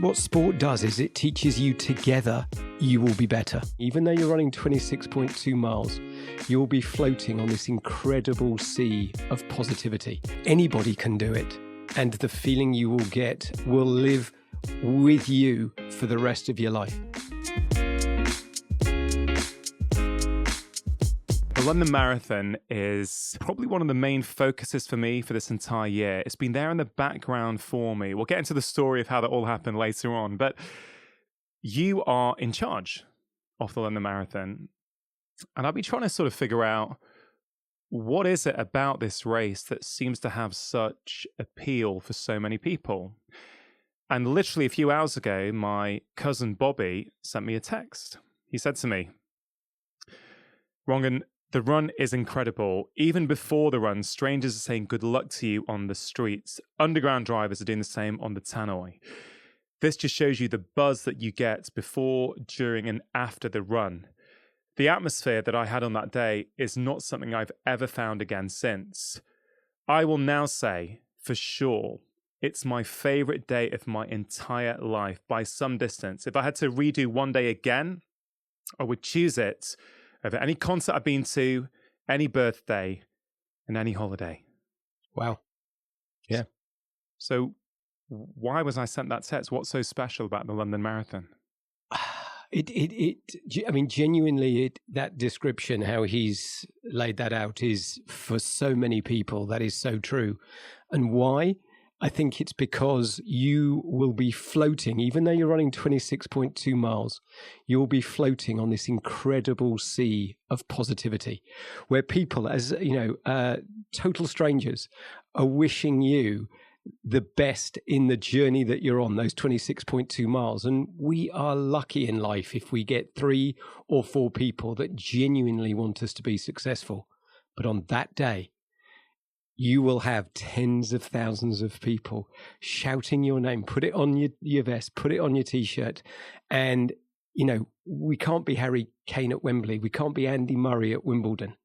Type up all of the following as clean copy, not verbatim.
What sport does is it teaches you together you will be better. Even though you're running 26.2 miles, you'll be floating on this incredible sea of positivity. Anybody can do it, and the feeling you will get will live with you for the rest of your life. The London Marathon is probably one of the main focuses for me for this entire year. It's been there in the background for me. We'll get into the story of how that all happened later on, but you are in charge of the London Marathon. And I've been trying to sort of figure out, what is it about this race that seems to have such appeal for so many people? And literally a few hours ago, my cousin Bobby sent me a text. He said to me, "Rangan, the run is incredible. Even before the run, strangers are saying good luck to you on the streets. Underground drivers are doing the same on the tannoy. This just shows you the buzz that you get before, during, and after the run. The atmosphere that I had on that day is not something I've ever found again since. I will now say, for sure, it's my favorite day of my entire life by some distance. If I had to redo one day again, I would choose it over any concert I've been to, any birthday, and any holiday." Wow. Yeah. So why was I sent that text? What's so special about the London Marathon? Genuinely, that description, how he's laid that out, is for so many people, that is so true. And why? I think it's because you will be floating, even though you're running 26.2 miles, you'll be floating on this incredible sea of positivity where people, as you know, total strangers, are wishing you the best in the journey that you're on, those 26.2 miles. And we are lucky in life if we get 3 or 4 people that genuinely want us to be successful. But on that day, you will have tens of thousands of people shouting your name. Put it on your vest, put it on your T-shirt. And, you know, we can't be Harry Kane at Wembley. We can't be Andy Murray at Wimbledon.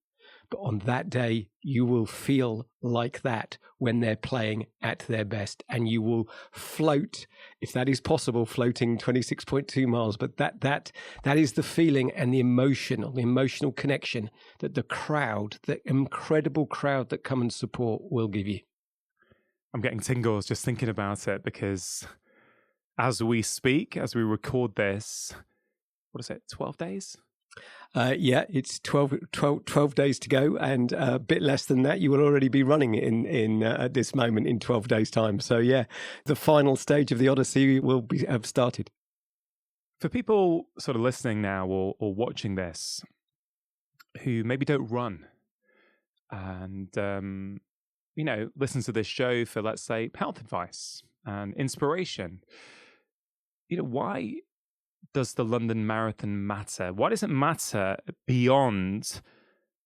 But on that day, you will feel like that when they're playing at their best. And you will float, if that is possible, floating 26.2 miles. But that is the feeling and the emotional connection that the crowd, the incredible crowd that come and support, will give you. I'm getting tingles just thinking about it, because as we speak, as we record this, what is it, 12 days? It's 12 days to go, and a bit less than that. You will already be running in at this moment in 12 days' time. So yeah, the final stage of the Odyssey will have started. For people sort of listening now or watching this who maybe don't run and, listen to this show for, let's say, health advice and inspiration, why does the London Marathon matter? Why does it matter beyond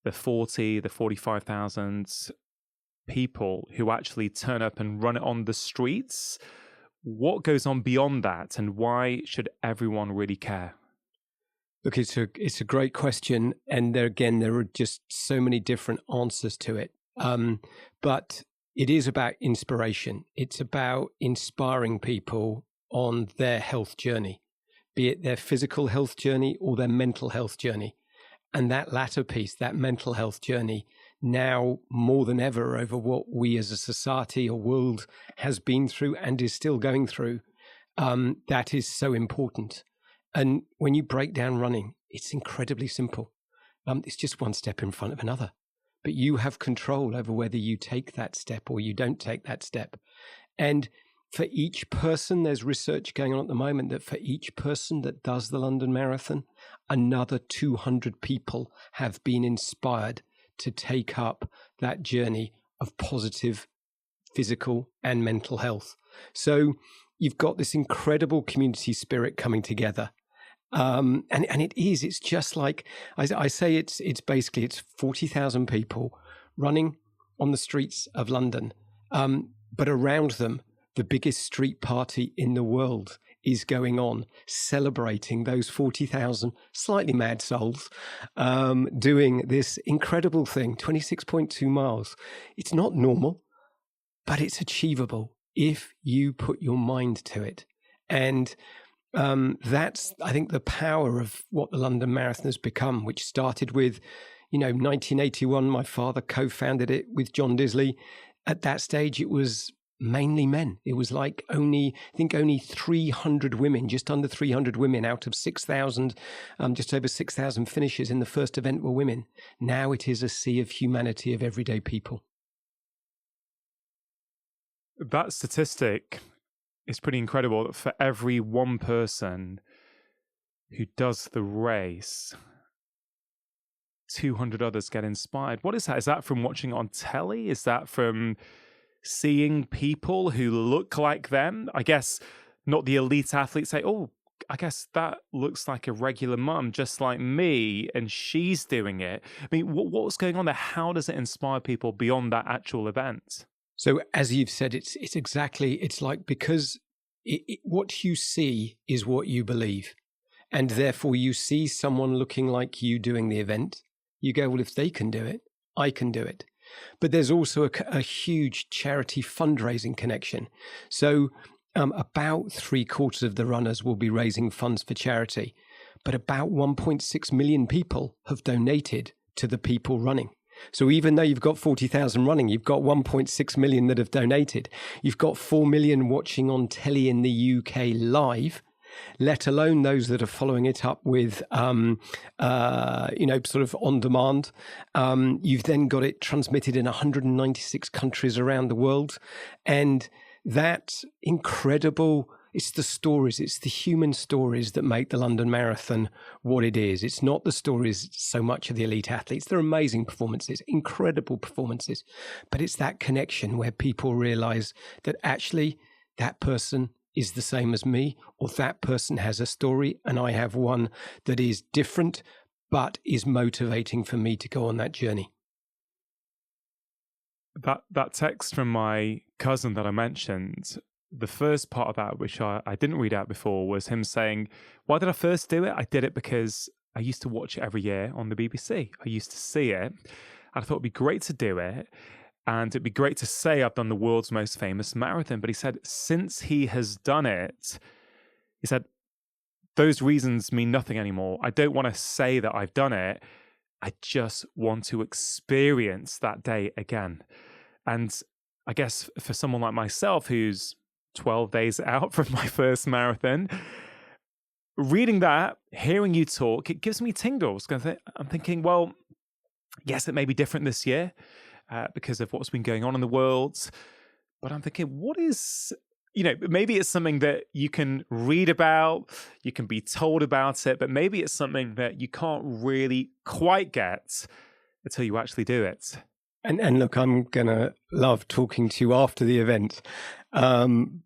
the 45,000 people who actually turn up and run it on the streets? What goes on beyond that, and why should everyone really care? Look, it's a great question, and there are just so many different answers to it. But it is about inspiration. It's about inspiring people on their health journey, be it their physical health journey or their mental health journey. And that latter piece, that mental health journey, now more than ever, over what we as a society or world has been through and is still going through, that is so important. And when you break down running, it's incredibly simple. It's just one step in front of another. But you have control over whether you take that step or you don't take that step. And for each person, there's research going on at the moment that for each person that does the London Marathon, another 200 people have been inspired to take up that journey of positive physical and mental health. So you've got this incredible community spirit coming together. And it's just like, I say it's basically 40,000 people running on the streets of London. But around them, the biggest street party in the world is going on, celebrating those 40,000 slightly mad souls doing this incredible thing, 26.2 miles. It's not normal, but it's achievable if you put your mind to it. And that's, I think, the power of what the London Marathon has become, which started with, 1981. My father co-founded it with John Disley. At that stage, it was mainly men. It was like only 300 women, just under 300 women out of 6,000, just over 6,000 finishers in the first event were women. Now it is a sea of humanity of everyday people. That statistic is pretty incredible, that for every one person who does the race, 200 others get inspired. What is that? Is that from watching it on telly? Is that from seeing people who look like them? I guess not the elite athletes say, oh, I guess that looks like a regular mum just like me, and she's doing it. I mean, what's going on there? How does it inspire people beyond that actual event? So as you've said, it's like, because what you see is what you believe. And therefore you see someone looking like you doing the event. You go, well, if they can do it, I can do it. But there's also a huge charity fundraising connection. So about 3/4 of the runners will be raising funds for charity, but about 1.6 million people have donated to the people running. So even though you've got 40,000 running, you've got 1.6 million that have donated. You've got 4 million watching on telly in the UK live, let alone those that are following it up with, sort of on demand. You've then got it transmitted in 196 countries around the world. And that incredible, it's the stories, it's the human stories that make the London Marathon what it is. It's not the stories so much of the elite athletes. They're amazing performances, incredible performances. But it's that connection where people realize that actually that person is the same as me, or that person has a story and I have one that is different, but is motivating for me to go on that journey. That text from my cousin that I mentioned, the first part of that, which I didn't read out before, was him saying, why did I first do it? I did it because I used to watch it every year on the BBC. I used to see it. I thought it'd be great to do it. And it'd be great to say I've done the world's most famous marathon. But he said, since he has done it, he said, those reasons mean nothing anymore. I don't want to say that I've done it. I just want to experience that day again. And I guess for someone like myself, who's 12 days out from my first marathon, reading that, hearing you talk, it gives me tingles. I'm thinking, well, yes, it may be different this year because of what's been going on in the world. But I'm thinking, what is, maybe it's something that you can read about, you can be told about it, but maybe it's something that you can't really quite get until you actually do it. And look, I'm going to love talking to you after the event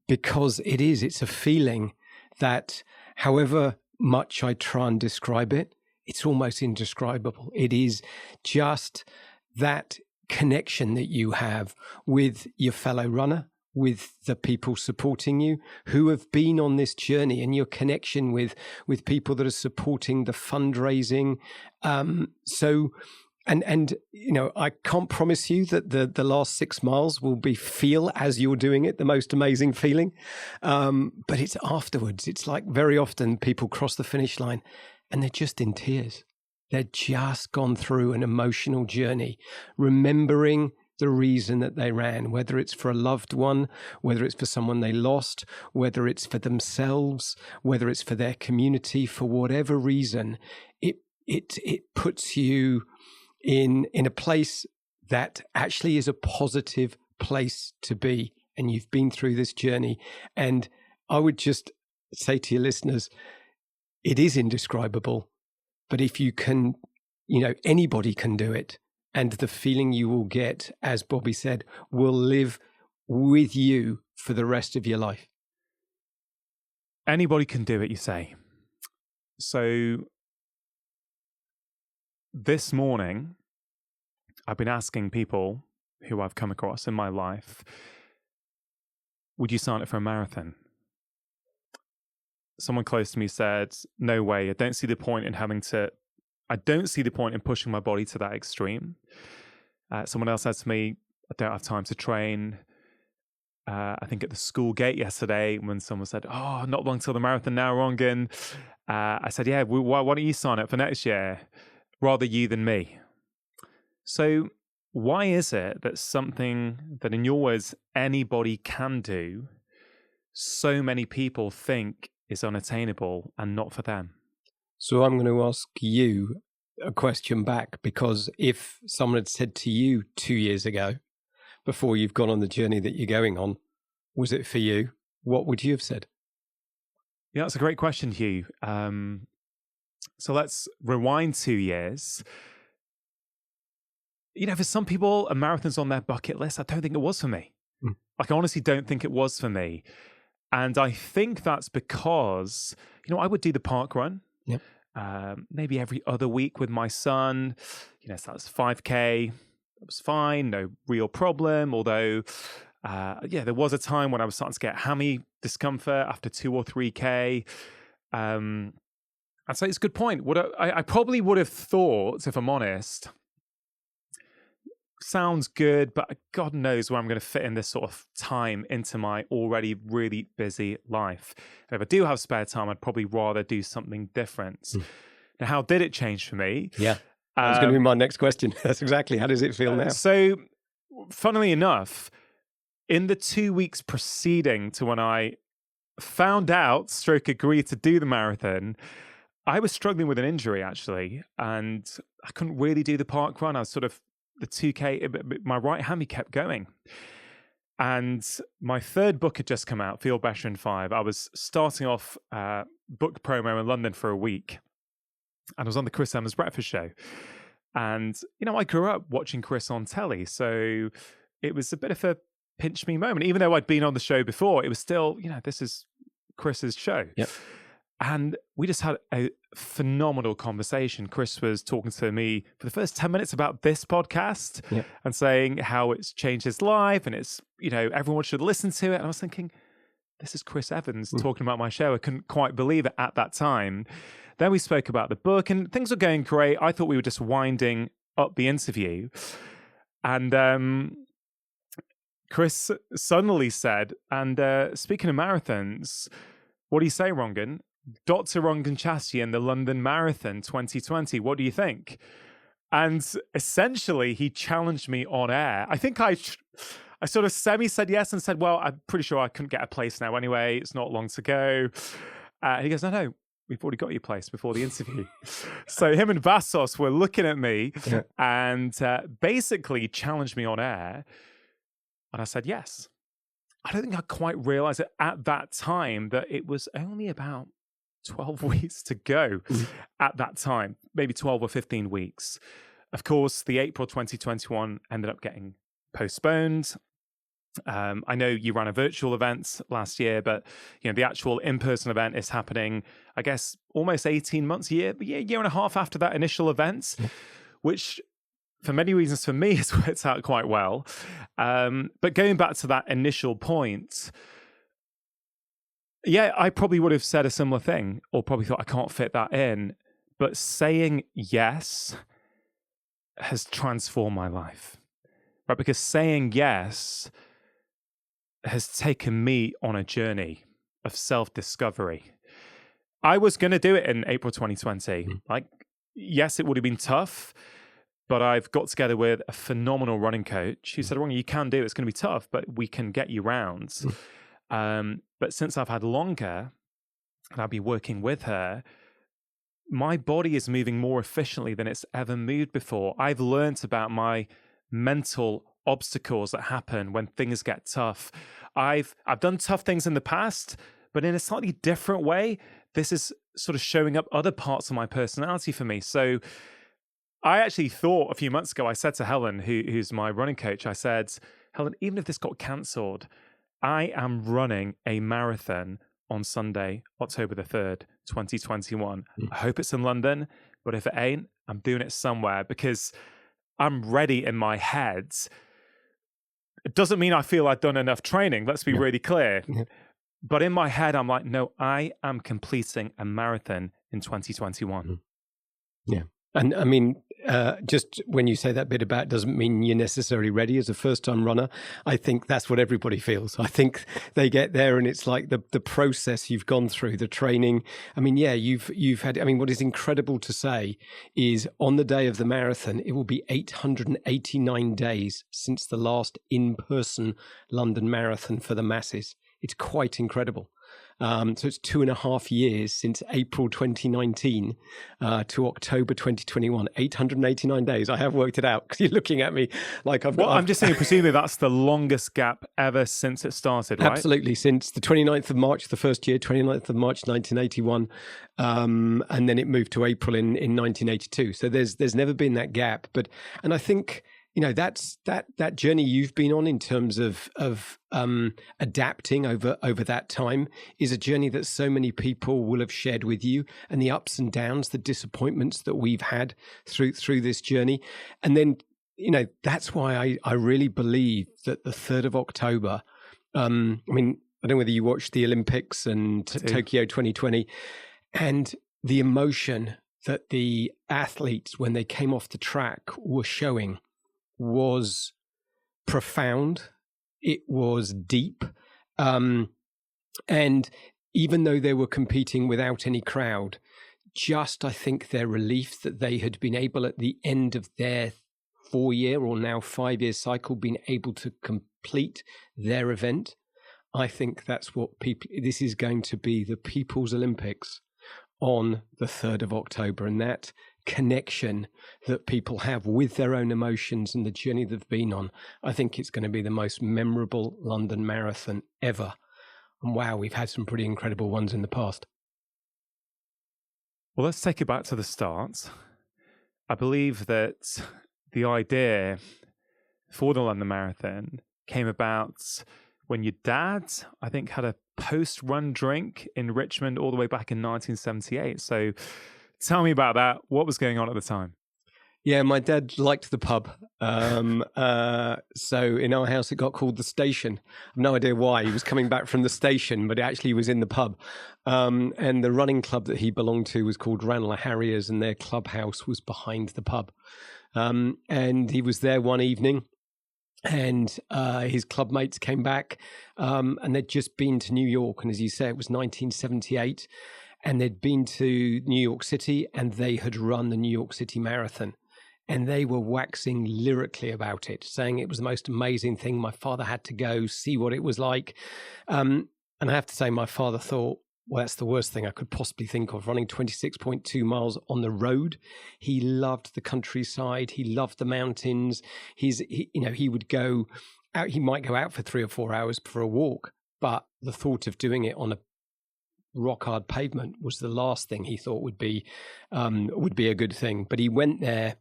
because it's a feeling that however much I try and describe it, it's almost indescribable. It is just that connection that you have with your fellow runner, with the people supporting you who have been on this journey, and your connection with people that are supporting the fundraising. And I can't promise you that the last 6 miles will feel as you're doing it, the most amazing feeling. But it's afterwards. It's like very often people cross the finish line and they're just in tears. They're just gone through an emotional journey, remembering the reason that they ran, whether it's for a loved one, whether it's for someone they lost, whether it's for themselves, whether it's for their community, for whatever reason. It puts you in a place that actually is a positive place to be, and you've been through this journey. And I would just say to your listeners, it is indescribable, but if you can, anybody can do it. And the feeling you will get, as Bobby said, will live with you for the rest of your life. Anybody can do it, you say. So this morning, I've been asking people who I've come across in my life, would you sign up for a marathon? Someone close to me said, no way, I don't see the point in pushing my body to that extreme. Someone else said to me, I don't have time to train. I think at the school gate yesterday when someone said, "Oh, not long till the marathon now, Rangan." I said, "Yeah, why don't you sign up for next year? Rather you than me." So why is it that something that in your words anybody can do, so many people think is unattainable and not for them? So I'm going to ask you a question back, because if someone had said to you 2 years ago, before you've gone on the journey that you're going on, was it for you? What would you have said? Yeah, that's a great question, Hugh. So let's rewind 2 years. You know, for some people, a marathon's on their bucket list. I don't think it was for me. Like, I honestly don't think it was for me. And I think that's because, I would do the park run. Yep. Maybe every other week with my son. So that's 5K. That was fine. No real problem. Although, there was a time when I was starting to get hammy discomfort after 2 or 3K. I'd say it's a good point. I probably would have thought, if I'm honest, sounds good, but God knows where I'm going to fit in this sort of time into my already really busy life. And if I do have spare time, I'd probably rather do something different. Now, how did it change for me? Yeah, that's going to be my next question. That's exactly, how does it feel now? So, funnily enough, in the 2 weeks preceding to when I found out, agreed to do the marathon, I was struggling with an injury, actually, and I couldn't really do the park run. I was sort of the 2K, my right hammy kept going. And my third book had just come out, Feel Better in 5. I was starting off book promo in London for a week. And I was on the Chris Evans Breakfast Show. And, I grew up watching Chris on telly. So it was a bit of a pinch me moment. Even though I'd been on the show before, it was still, this is Chris's show. Yep. And we just had a phenomenal conversation. Chris was talking to me for the first 10 minutes about this podcast and saying how it's changed his life and it's, everyone should listen to it. And I was thinking, this is Chris Evans talking about my show. I couldn't quite believe it at that time. Then we spoke about the book and things were going great. I thought we were just winding up the interview. And Chris suddenly said, and speaking of marathons, what do you say, Rangan? Dr. Rangan Chatterjee in the London Marathon 2020. What do you think? And essentially, he challenged me on air. I think I sort of said yes and said, well, I'm pretty sure I couldn't get a place now anyway. It's not long to go. And he goes, no, we've already got your place before the interview. So him and Vassos were looking at me and basically challenged me on air. And I said yes. I don't think I quite realized it at that time that it was only about 12 weeks to go at that time, maybe 12 or 15 weeks. Of course, the April 2021 ended up getting postponed. I know you ran a virtual event last year, but the actual in-person event is happening, I guess, almost 18 months, a year and a half after that initial event, which for many reasons for me has worked out quite well. But going back to that initial point, I probably would have said a similar thing or probably thought I can't fit that in. But saying yes has transformed my life, right? Because saying yes has taken me on a journey of self-discovery. I was going to do it in April 2020. Like, yes, it would have been tough, but I've got together with a phenomenal running coach who said, well, you can do it. It's going to be tough, but we can get you round. But since I've had longer and I'll be working with her, my body is moving more efficiently than it's ever moved before. I've learned about my mental obstacles that happen when things get tough. I've done tough things in the past, but in a slightly different way. This is sort of showing up other parts of my personality for me. So I actually thought a few months ago, I said to Helen, who's my running coach, I said, Helen, even if this got cancelled, I am running a marathon on Sunday, October the 3rd, 2021. I hope it's in London, but if it ain't, I'm doing it somewhere because I'm ready in my head. It doesn't mean I feel I've done enough training. Let's be really clear. But in my head, I'm like, no, I am completing a marathon in 2021. Yeah. And I mean, just when you say that bit about doesn't mean you're necessarily ready as a first-time runner. I think that's what everybody feels. I think they get there and it's like the process you've gone through, the training. I mean, yeah, you've had. I mean, what is incredible to say is on the day of the marathon, it will be 889 days since the last in-person London Marathon for the masses. It's quite incredible. So it's 2.5 years since April 2019 to October 2021, 889 days. I have worked it out because you're looking at me like I've got... Well, I'm just saying, presumably that's the longest gap ever since it started, right? Absolutely. Since the 29th of March, the first year, 29th of March, 1981. And then it moved to April in 1982. So there's never been that gap. And I think... that's that journey you've been on in terms of adapting over that time is a journey that so many people will have shared with you, and the ups and downs, the disappointments that we've had through this journey. And then, that's why I really believe that the 3rd of October, I mean, I don't know whether you watched the Olympics and Tokyo 2020, and the emotion that the athletes, when they came off the track, were showing was profound. It was deep. And even though they were competing without any crowd, I think their relief that they had been able at the end of their 4-year or now 5-year cycle, been able to complete their event. I think that's what this is going to be the People's Olympics on the 3rd of October. And that connection that people have with their own emotions and the journey they've been on, I think it's going to be the most memorable London Marathon ever. And wow, we've had some pretty incredible ones in the past. Well, let's take it back to the start. I believe that the idea for the London Marathon came about when your dad, I think, had a post-run drink in Richmond all the way back in 1978. So tell me about that. What was going on at the time? Yeah, my dad liked the pub. So in our house, it got called the Station. I've no idea why. He was coming back from the station, but actually he was in the pub. And the running club that he belonged to was called Ranelagh Harriers, and their clubhouse was behind the pub. And he was there one evening, and his club mates came back, and they'd just been to New York. And as you say, it was 1978. And they'd been to New York City, and they had run the New York City Marathon. And they were waxing lyrically about it, saying it was the most amazing thing. My father had to go see what it was like. And I have to say, my father thought, well, that's the worst thing I could possibly think of, running 26.2 miles on the road. He loved the countryside. He loved the mountains. He would go out. He might go out for 3 or 4 hours for a walk, but the thought of doing it on a rock hard pavement was the last thing he thought would be a good thing. But he went there,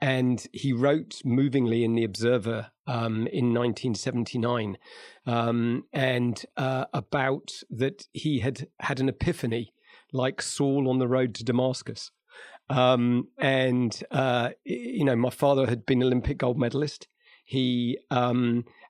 and he wrote movingly in the Observer in 1979 about that he had an epiphany like Saul on the road to Damascus. My father had been Olympic gold medalist. He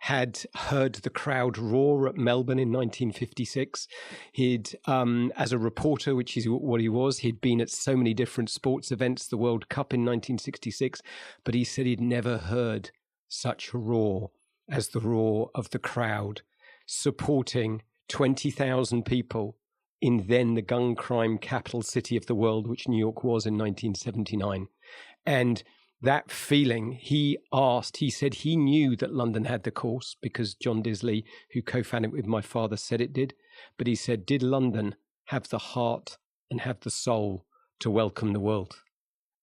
had heard the crowd roar at Melbourne in 1956. He'd, as a reporter, which is what he was, he'd been at so many different sports events, the World Cup in 1966, but he said he'd never heard such a roar as the roar of the crowd supporting 20,000 people in then the gun crime capital city of the world, which New York was in 1979. And that feeling, he said he knew that London had the course because John Disley, who co-founded it with my father, said it did. But he said, did London have the heart and have the soul to welcome the world?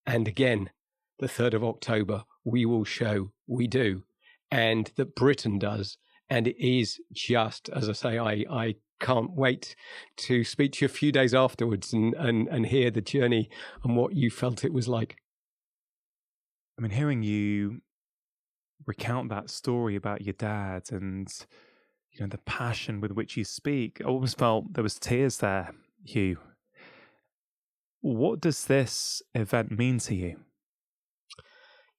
And again, the 3rd of October, we will show we do, and that Britain does. And it is just, as I say, I can't wait to speak to you a few days afterwards and hear the journey and what you felt it was like. I mean, hearing you recount that story about your dad and, the passion with which you speak, I almost felt there was tears there, Hugh. What does this event mean to you?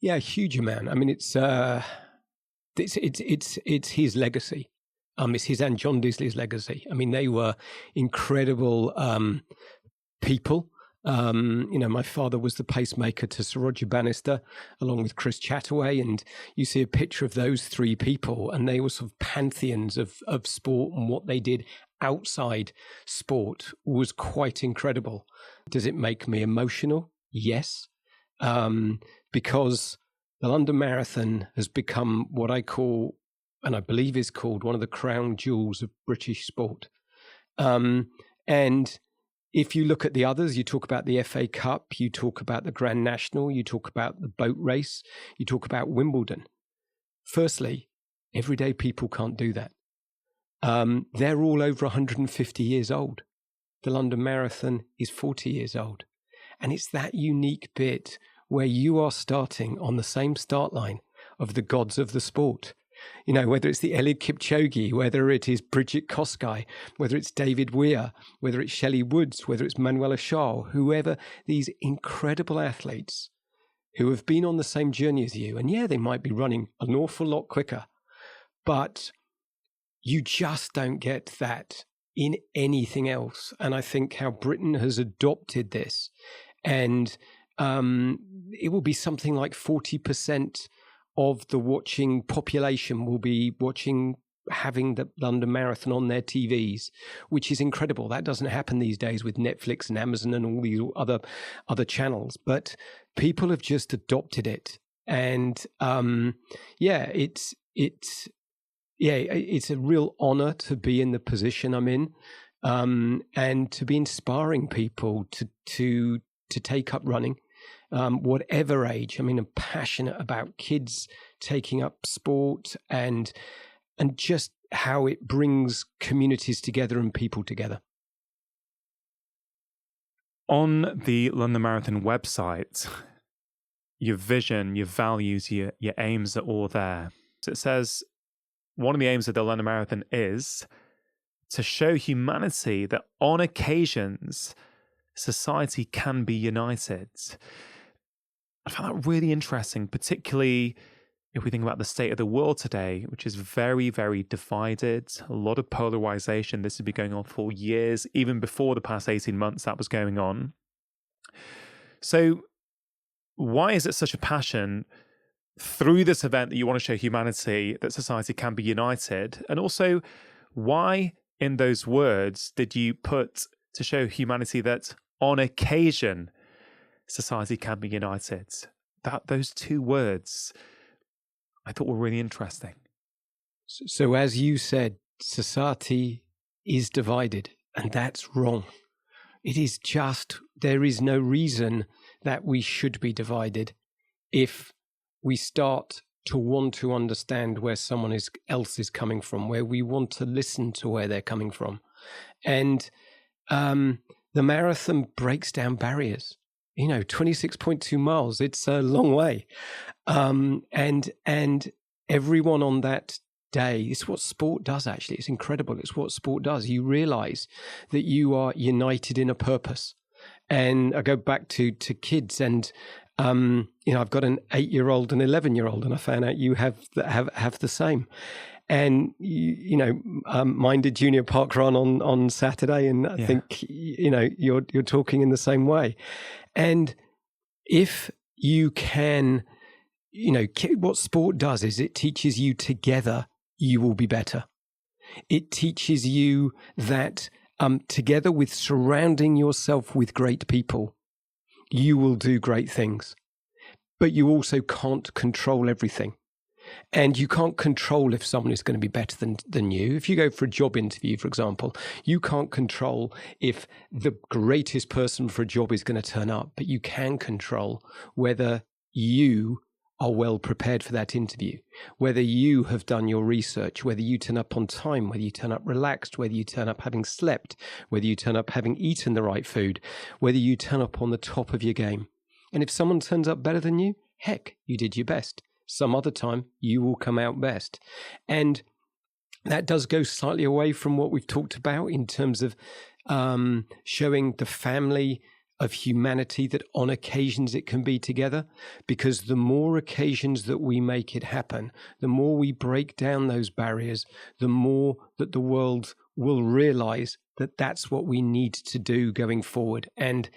Yeah, a huge amount. I mean, it's his legacy. It's his and John Disley's legacy. I mean, they were incredible people. My father was the pacemaker to Sir Roger Bannister, along with Chris Chatterway, and you see a picture of those three people, and they were sort of pantheons of sport, and what they did outside sport was quite incredible. Does it make me emotional? Yes, because the London Marathon has become what I call, and I believe is called, one of the crown jewels of British sport. And if you look at the others, you talk about the FA Cup, you talk about the Grand National, you talk about the boat race, you talk about Wimbledon. Firstly, everyday people can't do that. They're all over 150 years old. The London Marathon is 40 years old. And it's that unique bit where you are starting on the same start line of the gods of the sport. Whether it's the Eliud Kipchoge, whether it is Bridget Kosgei, whether it's David Weir, whether it's Shelley Woods, whether it's Manuela Schall, whoever, these incredible athletes who have been on the same journey as you. And yeah, they might be running an awful lot quicker, but you just don't get that in anything else. And I think how Britain has adopted this, and it will be something like 40% of the watching population will be having the London Marathon on their TVs, which is incredible. That doesn't happen these days with Netflix and Amazon and all these other channels, but people have just adopted it. And it's a real honor to be in the position I'm in, and to be inspiring people to take up running. Whatever age. I mean, I'm passionate about kids taking up sport and just how it brings communities together and people together. On the London Marathon website, your vision, your values, your aims are all there. So it says one of the aims of the London Marathon is to show humanity that on occasions, society can be united. I found that really interesting, particularly if we think about the state of the world today, which is very, very divided, a lot of polarization. This has been going on for years, even before the past 18 months that was going on. So why is it such a passion through this event that you want to show humanity that society can be united? And also, why in those words did you put to show humanity that on occasion society can be united? Those two words I thought were really interesting. So as you said, society is divided, and that's wrong. It is just, there is no reason that we should be divided if we start to want to understand where someone else is coming from, where we want to listen to where they're coming from. And the marathon breaks down barriers. 26.2 miles, it's a long way. And everyone on that day, it's what sport does, actually. It's incredible. It's what sport does. You realize that you are united in a purpose. And I go back to kids, and I've got an 8-year-old and 11-year-old, and I found out you have the same. And mine did Junior Park Run on Saturday, and I think you're talking in the same way. And if you can, what sport does is it teaches you together you will be better. It teaches you that together with surrounding yourself with great people, you will do great things. But you also can't control everything. And you can't control if someone is going to be better than you. If you go for a job interview, for example, you can't control if the greatest person for a job is going to turn up, but you can control whether you are well prepared for that interview, whether you have done your research, whether you turn up on time, whether you turn up relaxed, whether you turn up having slept, whether you turn up having eaten the right food, whether you turn up on the top of your game. And if someone turns up better than you, heck, you did your best. Some other time, you will come out best. And that does go slightly away from what we've talked about in terms of showing the family of humanity, that on occasions it can be together, because the more occasions that we make it happen, the more we break down those barriers, the more that the world will realize that that's what we need to do going forward. And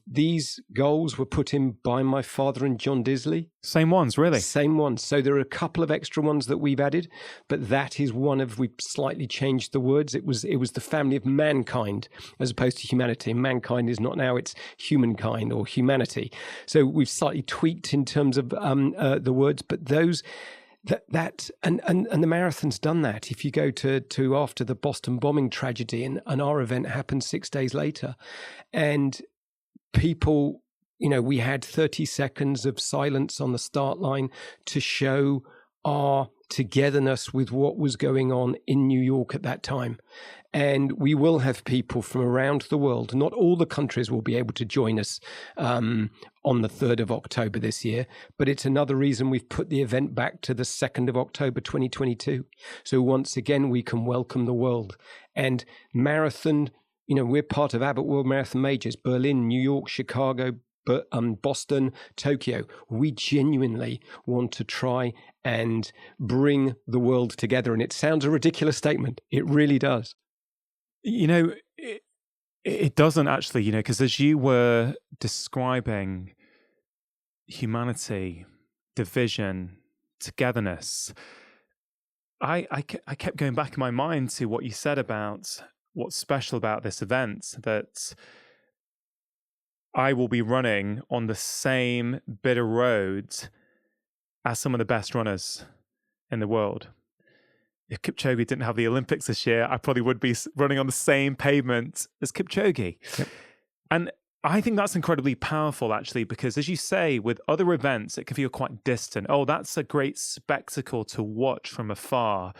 these goals were put in by my father and John Disley. Same ones, really? Same ones. So there are a couple of extra ones that we've added, but that is we've slightly changed the words. It was the family of mankind as opposed to humanity. Mankind is not now, it's humankind or humanity. So we've slightly tweaked in terms of the words, but those... And the marathon's done that. If you go to after the Boston bombing tragedy, and our event happened 6 days later, and people, we had 30 seconds of silence on the start line to show our togetherness with what was going on in New York at that time. And we will have people from around the world. Not all the countries will be able to join us on the 3rd of October this year, but it's another reason we've put the event back to the 2nd of October 2022. So once again, we can welcome the world. And marathon, we're part of Abbott World Marathon Majors, Berlin, New York, Chicago, Boston, Tokyo. We genuinely want to try and bring the world together. And it sounds a ridiculous statement. It really does. It doesn't actually, because as you were describing humanity, division, togetherness, I kept going back in my mind to what you said about what's special about this event, that I will be running on the same bit of road as some of the best runners in the world. If Kipchoge didn't have the Olympics this year, I probably would be running on the same pavement as Kipchoge. Yep. And I think that's incredibly powerful, actually, because as you say, with other events, it can feel quite distant. Oh, that's a great spectacle to watch from afar.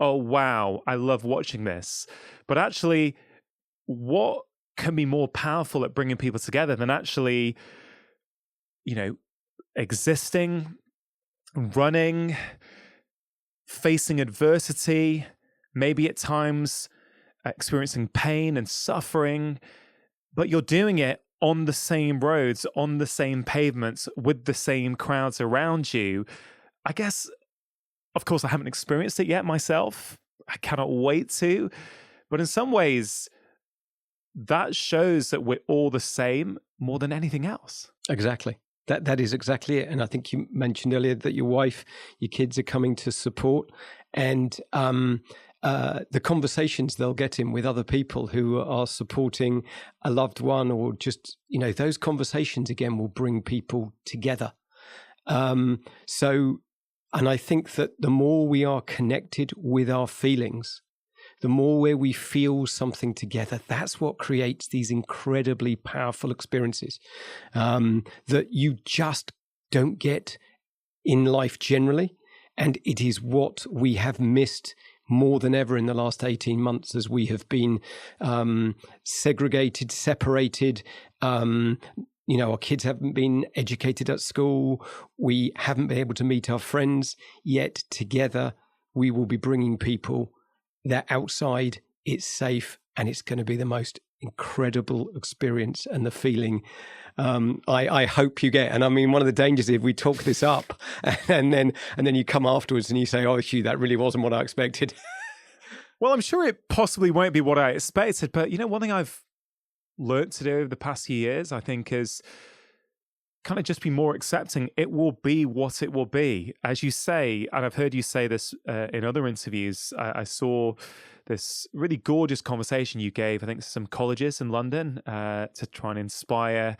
Oh, wow, I love watching this. But actually, what can be more powerful at bringing people together than actually, existing, running, facing adversity, maybe at times experiencing pain and suffering, but you're doing it on the same roads, on the same pavements, with the same crowds around you. I guess, of course, I haven't experienced it yet myself. I cannot wait to. But in some ways, that shows that we're all the same more than anything else. Exactly. That is exactly it. And I think you mentioned earlier that your wife, your kids are coming to support, and the conversations they'll get in with other people who are supporting a loved one, or just, those conversations again will bring people together. And I think that the more we are connected with our feelings, the more where we feel something together, that's what creates these incredibly powerful experiences that you just don't get in life generally. And it is what we have missed more than ever in the last 18 months, as we have been segregated, separated. Our kids haven't been educated at school. We haven't been able to meet our friends, yet together we will be bringing people. They're outside, it's safe, and it's going to be the most incredible experience and the feeling I hope you get. And I mean, one of the dangers is if we talk this up and then you come afterwards and you say, oh, Hugh, that really wasn't what I expected. Well, I'm sure it possibly won't be what I expected. But, one thing I've learned to do over the past few years, I think, is kind of just be more accepting. It will be what it will be. As you say, and I've heard you say this in other interviews, I saw this really gorgeous conversation you gave, I think, to some colleges in London to try and inspire,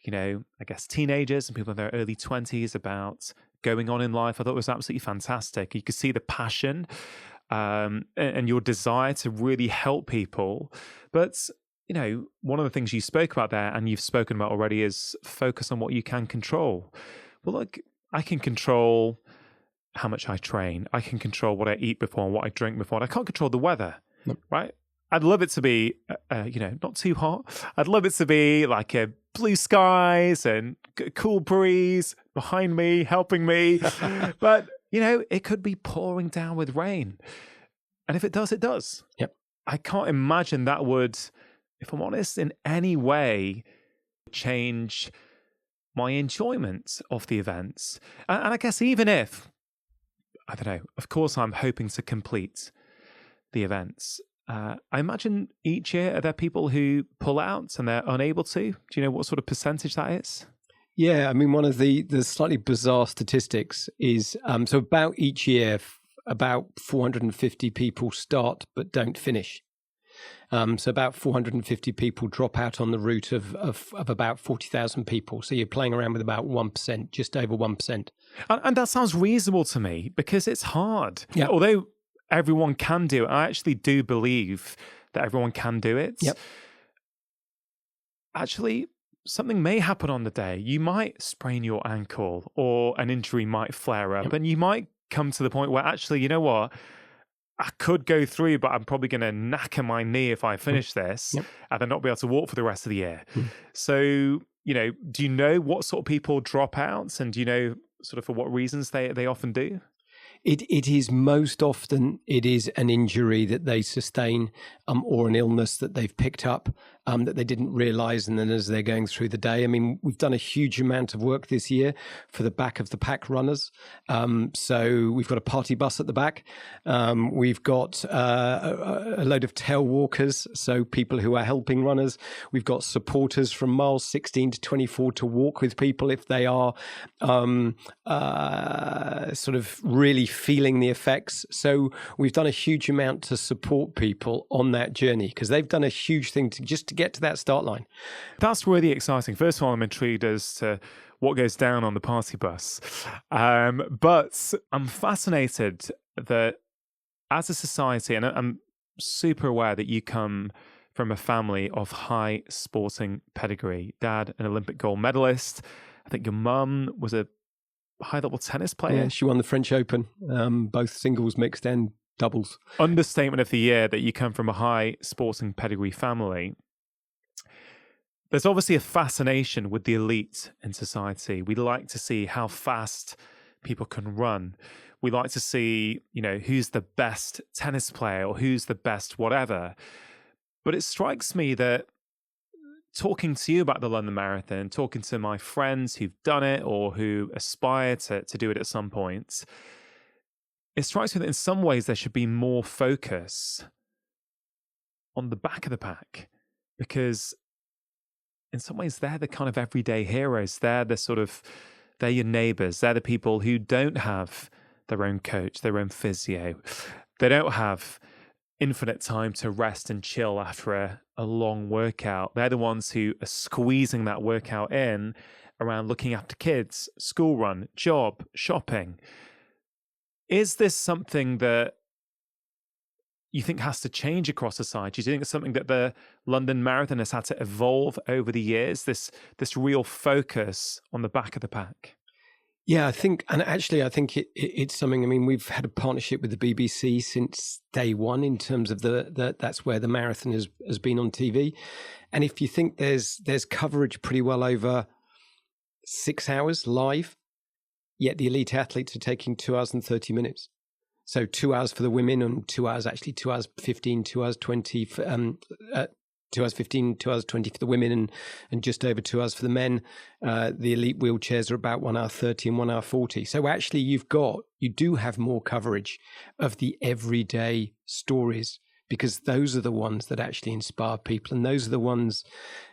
I guess, teenagers and people in their early 20s about going on in life. I thought it was absolutely fantastic. You could see the passion and your desire to really help people. But one of the things you spoke about there, and you've spoken about already, is focus on what you can control. Well, look, I can control how much I train. I can control what I eat before and what I drink before. And I can't control the weather, right? I'd love it to be, not too hot. I'd love it to be like blue skies and cool breeze behind me, helping me. But, it could be pouring down with rain. And if it does, it does. Yep. I can't imagine that would, if I'm honest, in any way change my enjoyment of the events. And I guess even if, I don't know, of course I'm hoping to complete the events, I imagine each year, are there people who pull out and they're unable to? Do you know what sort of percentage that is? Yeah, I mean, one of the slightly bizarre statistics is so about each year, about 450 people start but don't finish. So about 450 people drop out on the route of about 40,000 people. So you're playing around with about 1%, just over 1%. And that sounds reasonable to me because it's hard. Yeah. Although everyone can do it, I actually do believe that everyone can do it. Yep. Actually, something may happen on the day. You might sprain your ankle or an injury might flare up, and you might come to the point where actually, you know what? I could go through, but I'm probably going to knacker my knee if I finish this and then not be able to walk for the rest of the year. So, you know, do you know what sort of people drop out, and do you know sort of for what reasons they often do? It is most often, it is an injury that they sustain or an illness that they've picked up that they didn't realize. And then as they're going through the day, I mean, we've done a huge amount of work this year for the back of the pack runners. So we've got a party bus at the back. We've got a load of tail walkers, so people who are helping runners. We've got supporters from miles 16 to 24 to walk with people if they are sort of really feeling the effects. So we've done a huge amount to support people on that journey because they've done a huge thing to get to that start line. That's really exciting. First of all, I'm intrigued as to what goes down on the party bus. But I'm fascinated that as a society, and I'm super aware that you come from a family of high sporting pedigree. Dad, an Olympic gold medalist. I think your mum was a high-level tennis player. Yeah, she won the French Open, both singles, mixed and doubles. Understatement of the year that you come from a high sporting pedigree family. There's obviously a fascination with the elite in society. We like to see how fast people can run. We like to see, you know, who's the best tennis player or who's the best whatever. But it strikes me that talking to you about the London Marathon, talking to my friends who've done it or who aspire to do it at some point, it strikes me that in some ways there should be more focus on the back of the pack, because in some ways they're the kind of everyday heroes. They're your neighbors. They're the people who don't have their own coach, their own physio. They don't have infinite time to rest and chill after a long workout. They're the ones who are squeezing that workout in around looking after kids, school run, job, shopping. Is this something that you think has to change across society? Do you think it's something that the London Marathon has had to evolve over the years, this real focus on the back of the pack? Yeah, I think it's something. I mean, we've had a partnership with the BBC since day one in terms of that's where the marathon has been on TV. And if you think there's coverage pretty well over 6 hours live, yet the elite athletes are taking 2 hours and 30 minutes. So 2 hours for the women and 2 hours 15, 2 hours 20 for 2 hours 15, 2 hours 20 for the women and just over 2 hours for the men. The elite wheelchairs are about 1 hour 30 and 1 hour 40. So actually you do have more coverage of the everyday stories, because those are the ones that actually inspire people. And those are the ones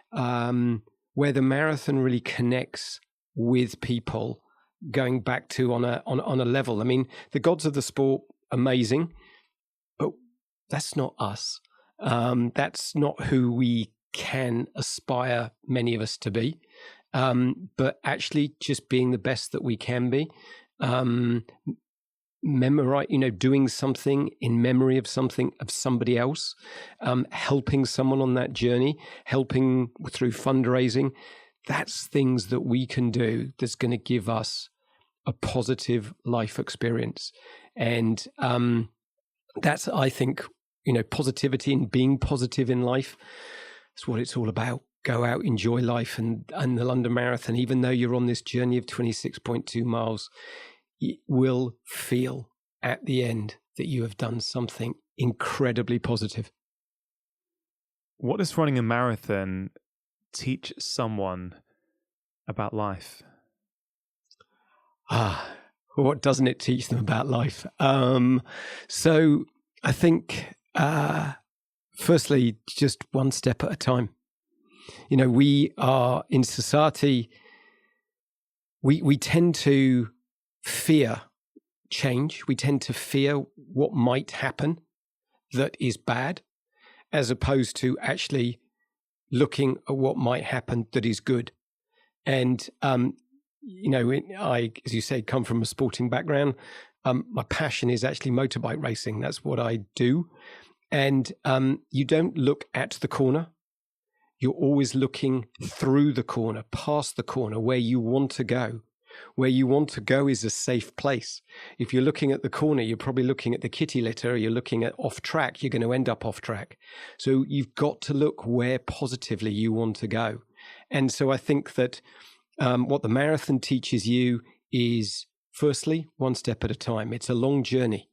where the marathon really connects with people, going back to on a level. I mean, the gods of the sport, amazing, but that's not us. That's not who we can aspire, many of us, to be. But actually just being the best that we can be. Memorize, doing something in memory of somebody else, helping someone on that journey, helping through fundraising. That's things that we can do that's going to give us a positive life experience. And that's, I think, positivity and being positive in life. That's what it's all about. Go out, enjoy life. And the London Marathon, even though you're on this journey of 26.2 miles, you will feel at the end that you have done something incredibly positive. What does running a marathon teach someone about life? What doesn't it teach them about life? So I think Firstly, just one step at a time. We are in society, we tend to fear change. We tend to fear what might happen that is bad, as opposed to actually looking at what might happen that is good. And, I, as you say, come from a sporting background. My passion is actually motorbike racing. That's what I do. And you don't look at the corner. You're always looking through the corner, past the corner, where you want to go. Where you want to go is a safe place. If you're looking at the corner, you're probably looking at the kitty litter, or you're looking at off track, you're going to end up off track. So you've got to look where positively you want to go. And so I think that what the marathon teaches you is, firstly, one step at a time. It's a long journey.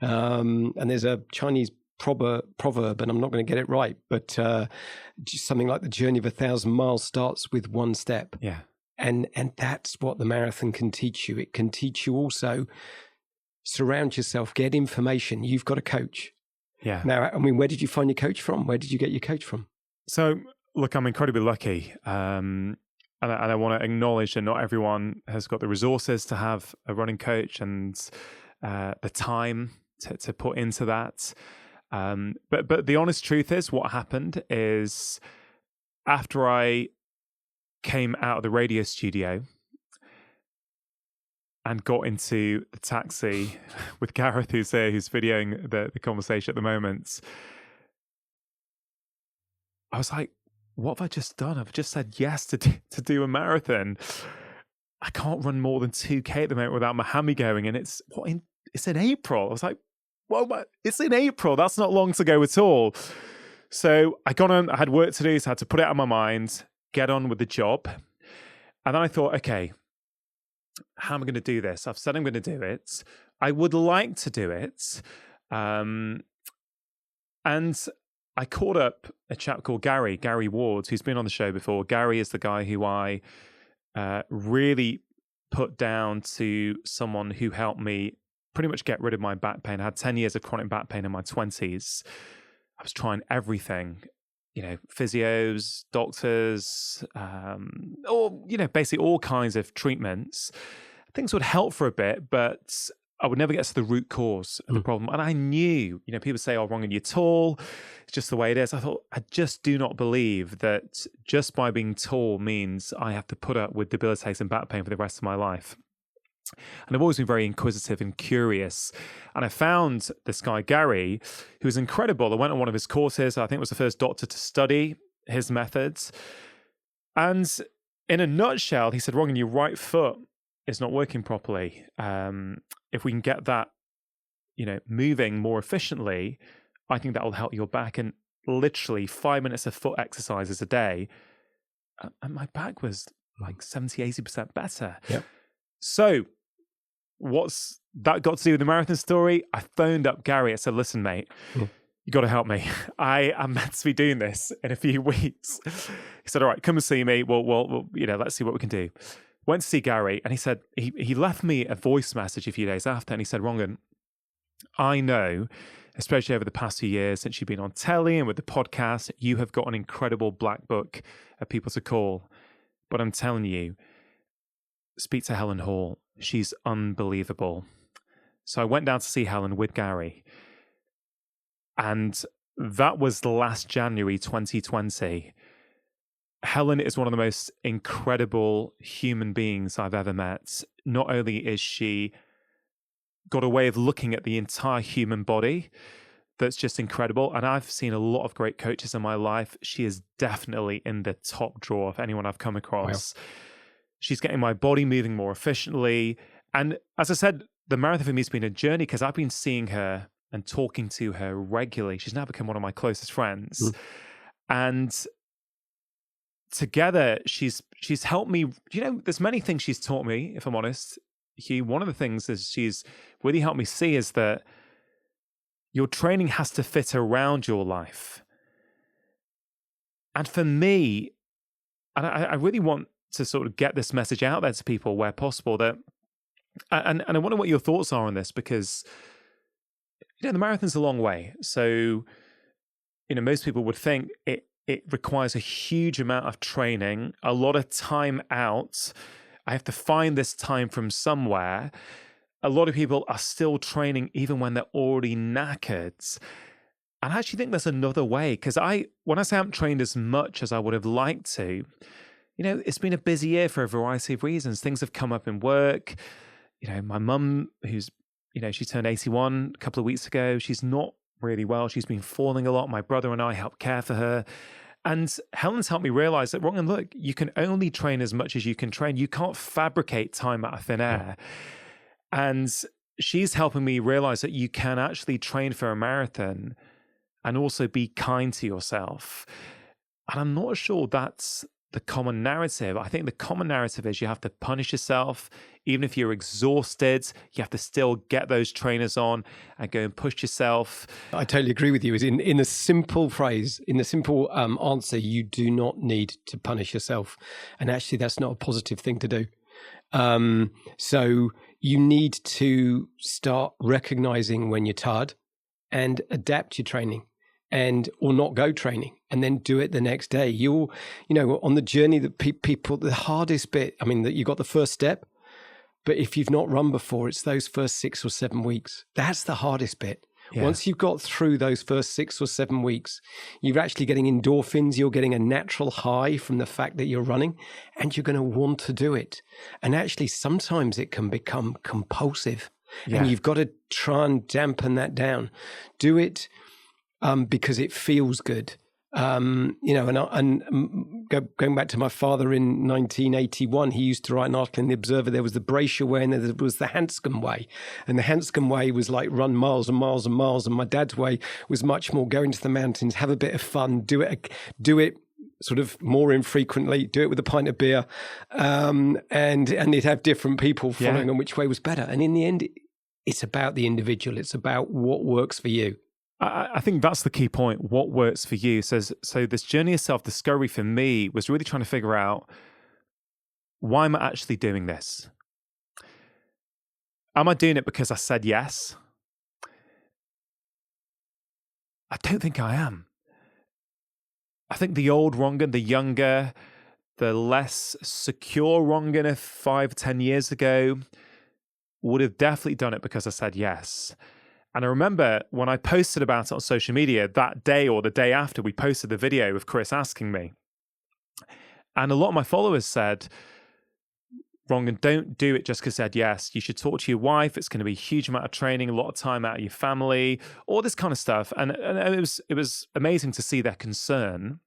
And there's a Chinese proverb, and I'm not going to get it right, but just something like the journey of 1,000 miles starts with one step. Yeah. And that's what the marathon can teach you. It can teach you also, surround yourself, get information. You've got a coach. Yeah. Now, I mean, where did you find your coach from? Where did you get your coach from? So, look, I'm incredibly lucky. And I want to acknowledge that not everyone has got the resources to have a running coach and the time to put into that. But the honest truth is, what happened is, after I came out of the radio studio and got into the taxi with Gareth, who's here, who's videoing the conversation at the moment, I was like, what have I just done? I've just said yes to do a marathon. I can't run more than 2K at the moment without my hammy going, and it's in April. I was like, whoa, it's in April. That's not long to go at all. So I got on, I had work to do, so I had to put it out of my mind, get on with the job. And then I thought, okay, how am I going to do this? I've said I'm going to do it. I would like to do it. And I called up a chap called Gary Ward, who's been on the show before. Gary is the guy who I really put down to someone who helped me pretty much get rid of my back pain. I had 10 years of chronic back pain in my 20s. I was trying everything, physios, doctors, basically all kinds of treatments. Things would help for a bit, but I would never get to the root cause of the problem. And I knew, people say, oh, Rangan, you're tall. It's just the way it is. I thought, I just do not believe that just by being tall means I have to put up with debilitating back pain for the rest of my life. And I've always been very inquisitive and curious. And I found this guy, Gary, who was incredible. I went on one of his courses. I think was the first doctor to study his methods. And in a nutshell, he said, Rangan, your right foot is not working properly. If we can get that, moving more efficiently, I think that will help your back. And literally 5 minutes of foot exercises a day, and my back was like 70, 80% better. Yep. So what's that got to do with the marathon story? I phoned up Gary. I said, listen, mate, you got to help me. I am meant to be doing this in a few weeks. He said, all right, come and see me. Well, let's see what we can do. Went to see Gary, and he said, he left me a voice message a few days after, and he said, Rangan, I know, especially over the past few years since you've been on telly and with the podcast, you have got an incredible black book of people to call. But I'm telling you, speak to Helen Hall. She's unbelievable. So I went down to see Helen with Gary. And that was last January 2020. Helen is one of the most incredible human beings I've ever met. Not only is she got a way of looking at the entire human body that's just incredible. And I've seen a lot of great coaches in my life. She is definitely in the top drawer of anyone I've come across. Wow. She's getting my body moving more efficiently. And as I said, the marathon for me has been a journey because I've been seeing her and talking to her regularly. She's now become one of my closest friends. And together, she's helped me. There's many things she's taught me, if I'm honest. One of the things that she's really helped me see is that your training has to fit around your life. And for me, and I really want to sort of get this message out there to people where possible, that, and I wonder what your thoughts are on this, because the marathon's a long way. So most people would think it requires a huge amount of training, a lot of time out. I have to find this time from somewhere. A lot of people are still training even when they're already knackered. And I actually think there's another way, because when I say I haven't trained as much as I would have liked to, it's been a busy year for a variety of reasons. Things have come up in work. My mum, who's, she turned 81 a couple of weeks ago. She's not really well. She's been falling a lot. My brother and I help care for her. And Helen's helped me realize that, Rangan, look, you can only train as much as you can train. You can't fabricate time out of thin air. And she's helping me realize that you can actually train for a marathon and also be kind to yourself. And I'm not sure that's the common narrative. I think the common narrative is you have to punish yourself. Even if you're exhausted, you have to still get those trainers on and go and push yourself. I totally agree with you. In a simple phrase, in a simple answer, you do not need to punish yourself. And actually, that's not a positive thing to do. So you need to start recognizing when you're tired and adapt your training. Or not go training, and then do it the next day. On the journey that people, the hardest bit, that you got the first step, but if you've not run before, it's those first 6 or 7 weeks. That's the hardest bit. Yeah. Once you've got through those first 6 or 7 weeks, you're actually getting endorphins. You're getting a natural high from the fact that you're running, and you're going to want to do it. And actually, sometimes it can become compulsive, and you've got to try and dampen that down. Do it because it feels good. Going back to my father in 1981, he used to write an article in The Observer. There was the Brasher way and there was the Hanscom way. And the Hanscom way was like run miles and miles and miles. And my dad's way was much more go into the mountains, have a bit of fun, do it sort of more infrequently, do it with a pint of beer. And they'd have different people following on which way was better. And in the end, it's about the individual. It's about what works for you. I think that's the key point. What works for you? So this journey of self-discovery for me was really trying to figure out, why am I actually doing this? Am I doing it because I said yes? I don't think I am. I think the old Rangan, the younger, the less secure Rangan of 5-10 years ago would have definitely done it because I said yes. And I remember when I posted about it on social media that day or the day after, we posted the video of Chris asking me. And a lot of my followers said, Rangan, don't do it just because I said yes. You should talk to your wife. It's going to be a huge amount of training, a lot of time out of your family, all this kind of stuff. And it was amazing to see their concern.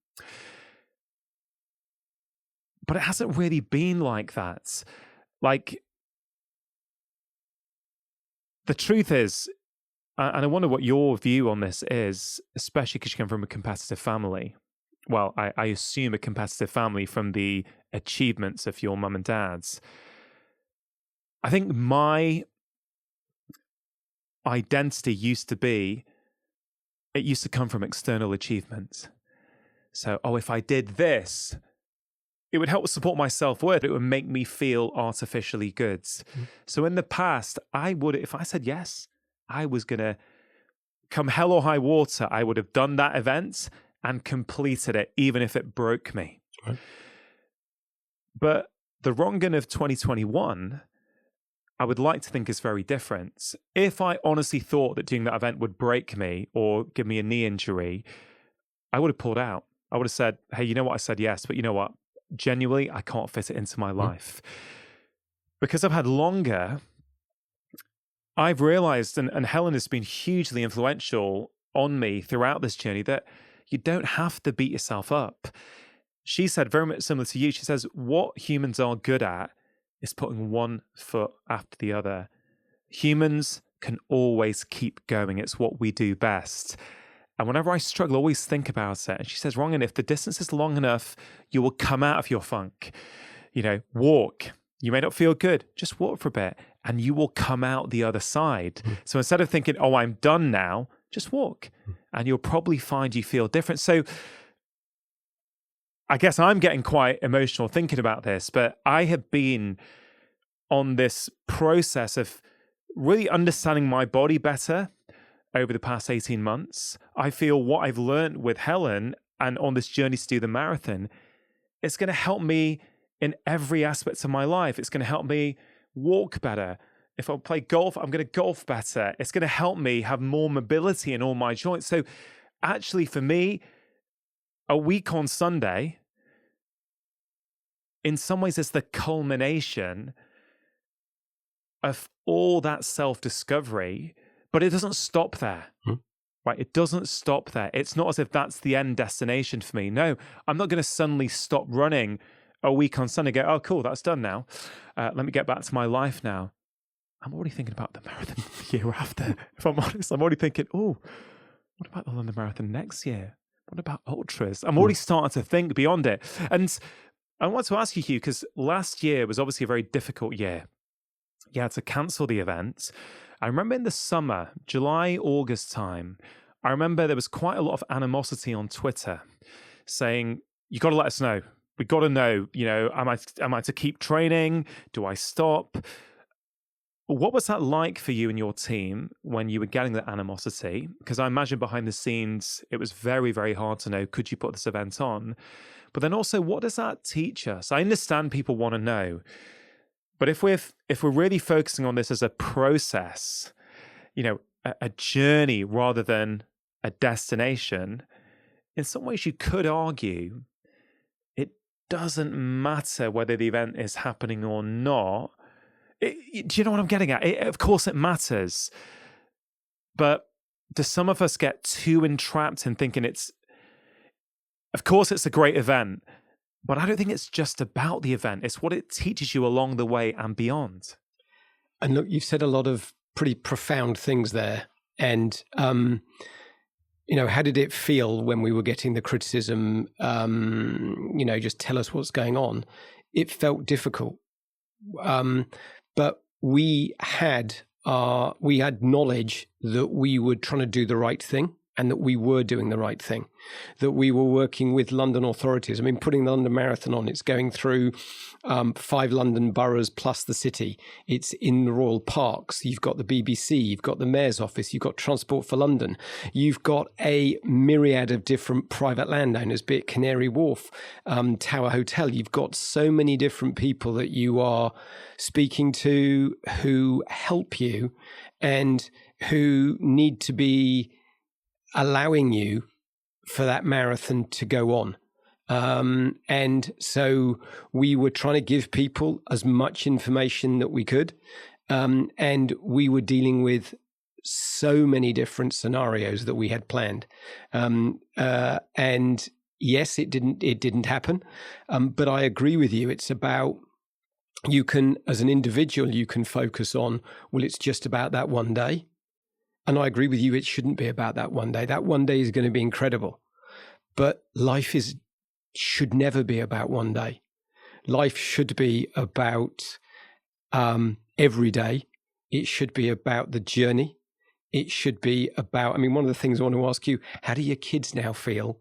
But it hasn't really been like that. Like, the truth is, and I wonder what your view on this is, especially because you come from a competitive family. Well, I assume a competitive family from the achievements of your mum and dad's. I think my identity used to come from external achievements. So, if I did this, it would help support my self-worth. It would make me feel artificially good. Mm-hmm. So in the past, if I said yes, I was going to, come hell or high water, I would have done that event and completed it, even if it broke me. Right. But the Rangan of 2021, I would like to think is very different. If I honestly thought that doing that event would break me or give me a knee injury, I would have pulled out. I would have said, hey, you know what? I said yes, but you know what? Genuinely, I can't fit it into my life. Because I've had longer, I've realized, and Helen has been hugely influential on me throughout this journey, that you don't have to beat yourself up. She said, very much similar to you, she says, what humans are good at is putting one foot after the other. Humans can always keep going. It's what we do best. And whenever I struggle, I always think about it. And she says, Rangan, if the distance is long enough, you will come out of your funk. Walk. You may not feel good. Just walk for a bit and you will come out the other side. So instead of thinking, I'm done now, just walk and you'll probably find you feel different. So I guess I'm getting quite emotional thinking about this, but I have been on this process of really understanding my body better, over the past 18 months. I feel what I've learned with Helen and on this journey to do the marathon, it's going to help me in every aspect of my life. It's going to help me walk better. If I play golf, I'm going to golf better. It's going to help me have more mobility in all my joints. So actually for me, a week on Sunday, in some ways, it's the culmination of all that self-discovery, but it doesn't stop there, right? It doesn't stop there. It's not as if that's the end destination for me. No, I'm not going to suddenly stop running a week on Sunday and go, oh, cool, that's done now. Let me get back to my life now. I'm already thinking about the marathon the year after. If I'm honest, I'm already thinking, oh, what about the London Marathon next year? What about ultras? I'm already starting to think beyond it. And I want to ask you, Hugh, because last year was obviously a very difficult year. You had to cancel the event. I remember in the summer, July, August time, I remember there was quite a lot of animosity on Twitter saying, you got to let us know. We got to know, am I to keep training? Do I stop? What was that like for you and your team when you were getting that animosity? Because I imagine behind the scenes, it was very, very hard to know, could you put this event on? But then also, what does that teach us? I understand people want to know, but if we're really focusing on this as a process, a journey rather than a destination, in some ways you could argue it doesn't matter whether the event is happening or not. Do you know what I'm getting at? Of course it matters. But do some of us get too entrapped in thinking of course it's a great event, but I don't think it's just about the event. It's what it teaches you along the way and beyond. And look, you've said a lot of pretty profound things there. And, how did it feel when we were getting the criticism? Just tell us what's going on. It felt difficult. But we had knowledge that we were trying to do the right thing and that we were doing the right thing, that we were working with London authorities. I mean, putting the London Marathon on, it's going through 5 London boroughs plus the city. It's in the royal parks. You've got the BBC, you've got the Mayor's Office, you've got Transport for London. You've got a myriad of different private landowners, be it Canary Wharf, Tower Hotel. You've got so many different people that you are speaking to who help you and who need to be allowing you for that marathon to go on. And so we were trying to give people as much information that we could. And we were dealing with so many different scenarios that we had planned. And yes, it didn't happen. But I agree with you. It's about, you can, as an individual, you can focus on, well, it's just about that one day. And I agree with you, it shouldn't be about that one day. That one day is going to be incredible. But life should never be about one day. Life should be about every day. It should be about the journey. It should be about, one of the things I want to ask you, how do your kids now feel?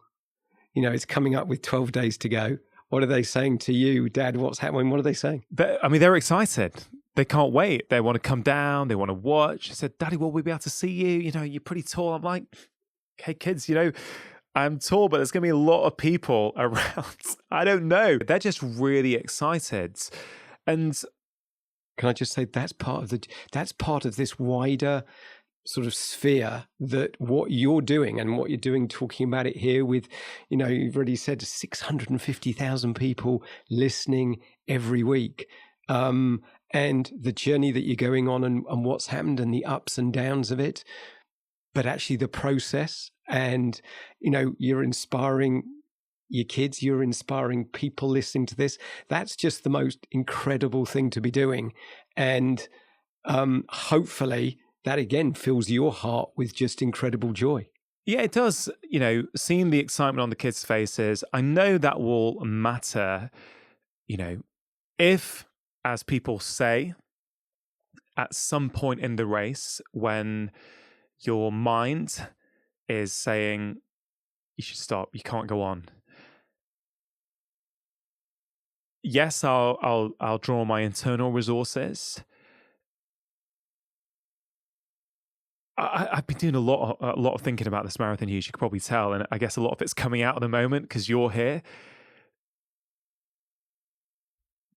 It's coming up with 12 days to go. What are they saying to you, Dad? What's happening? What are they saying? They're excited. They can't wait. They want to come down. They want to watch. I said, Daddy, will we be able to see you? You're pretty tall. I'm like, okay, kids, I'm tall, but there's going to be a lot of people around. I don't know. They're just really excited. And can I just say that's part of this wider sort of sphere, that what you're doing and what you're doing, talking about it here with, you've already said 650,000 people listening every week. And the journey that you're going on and what's happened and the ups and downs of it, but actually the process, and, you're inspiring your kids, you're inspiring people listening to this. That's just the most incredible thing to be doing. And hopefully that again fills your heart with just incredible joy. Yeah, it does. Seeing the excitement on the kids' faces, I know that will matter, if, as people say, at some point in the race, when your mind is saying, you should stop, you can't go on. Yes, I'll draw my internal resources. I've been doing a lot of thinking about this marathon, Hugh, you could probably tell, and I guess a lot of it's coming out at the moment because you're here.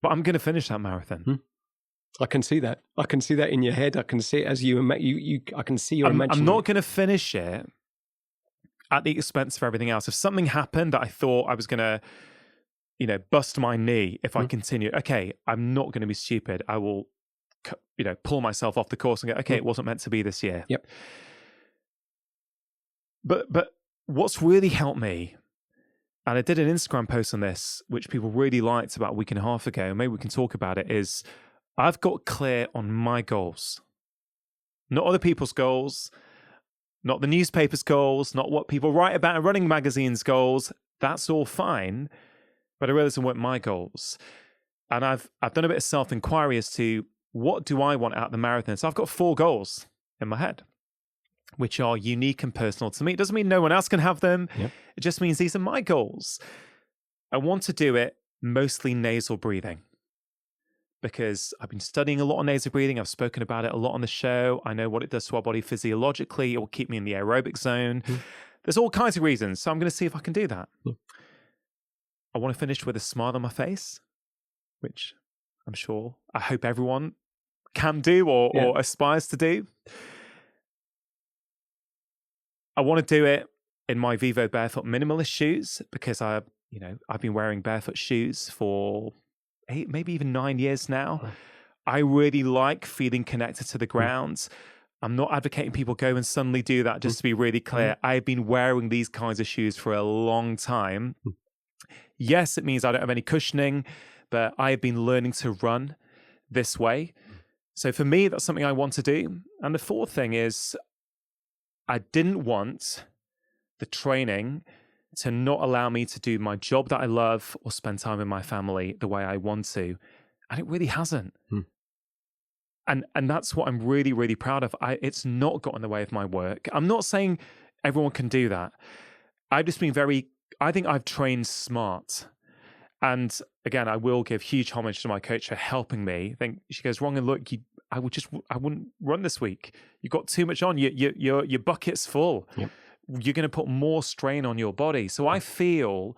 But I'm going to finish that marathon. I can see that. I can see that in your head. I can see it as I can see your imagining. I'm not going to finish it at the expense of everything else. If something happened that I thought I was going to, bust my knee if I continue, okay, I'm not going to be stupid. I will, pull myself off the course and go, okay, it wasn't meant to be this year. Yep. But what's really helped me, and I did an Instagram post on this, which people really liked about a week and a half ago, maybe we can talk about it, is I've got clear on my goals. Not other people's goals, not the newspaper's goals, not what people write about in running magazines' goals. That's all fine, but I realized they weren't my goals. And I've done a bit of self-inquiry as to what do I want out of the marathon. So I've got 4 goals in my head, which are unique and personal to me. It doesn't mean no one else can have them. Yep. It just means these are my goals. I want to do it mostly nasal breathing because I've been studying a lot on nasal breathing. I've spoken about it a lot on the show. I know what it does to our body physiologically. It will keep me in the aerobic zone. There's all kinds of reasons. So I'm going to see if I can do that. I want to finish with a smile on my face, which I hope everyone can do or aspires to do. I want to do it in my Vivo Barefoot Minimalist shoes because I've been wearing barefoot shoes for 8, maybe even 9 years now. I really like feeling connected to the ground. I'm not advocating people go and suddenly do that, just to be really clear. I've been wearing these kinds of shoes for a long time. Yes, it means I don't have any cushioning, but I have been learning to run this way. So for me, that's something I want to do. And the 4th thing is I didn't want the training to not allow me to do my job that I love or spend time with my family the way I want to. And it really hasn't. And that's what I'm really, really proud of. It's not got in the way of my work. I'm not saying everyone can do that. I've just been I think I've trained smart. And again, I will give huge homage to my coach for helping me. She goes, Rangan, look, I wouldn't run this week. You've got too much on. Your bucket's full. Yep. You're going to put more strain on your body. So I feel,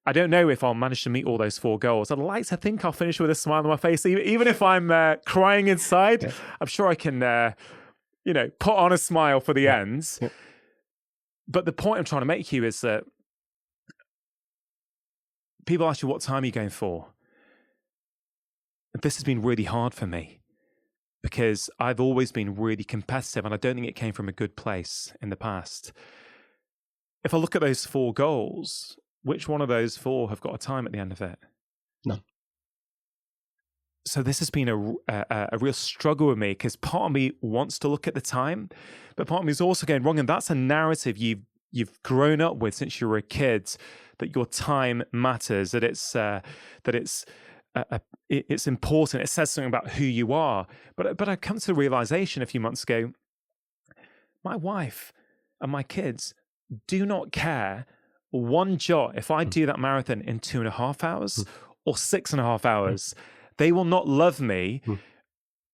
I don't know if I'll manage to meet all those 4 goals. I'd like to think I'll finish with a smile on my face. Even if I'm crying inside, I'm sure I can, put on a smile for the ends. Yep. But the point I'm trying to make, Hugh, is that people ask you, what time are you going for? This has been really hard for me because I've always been really competitive and I don't think it came from a good place in the past. If I look at those 4 goals, which one of those 4 have got a time at the end of it? None. So this has been a real struggle with me because part of me wants to look at the time, but part of me is also going wrong. And that's a narrative you've grown up with since you were a kid, that your time matters, that it's important. It says something about who you are. But I come to the realization a few months ago, my wife and my kids do not care one jot if I do that marathon in 2.5 hours or 6.5 hours. They will not love me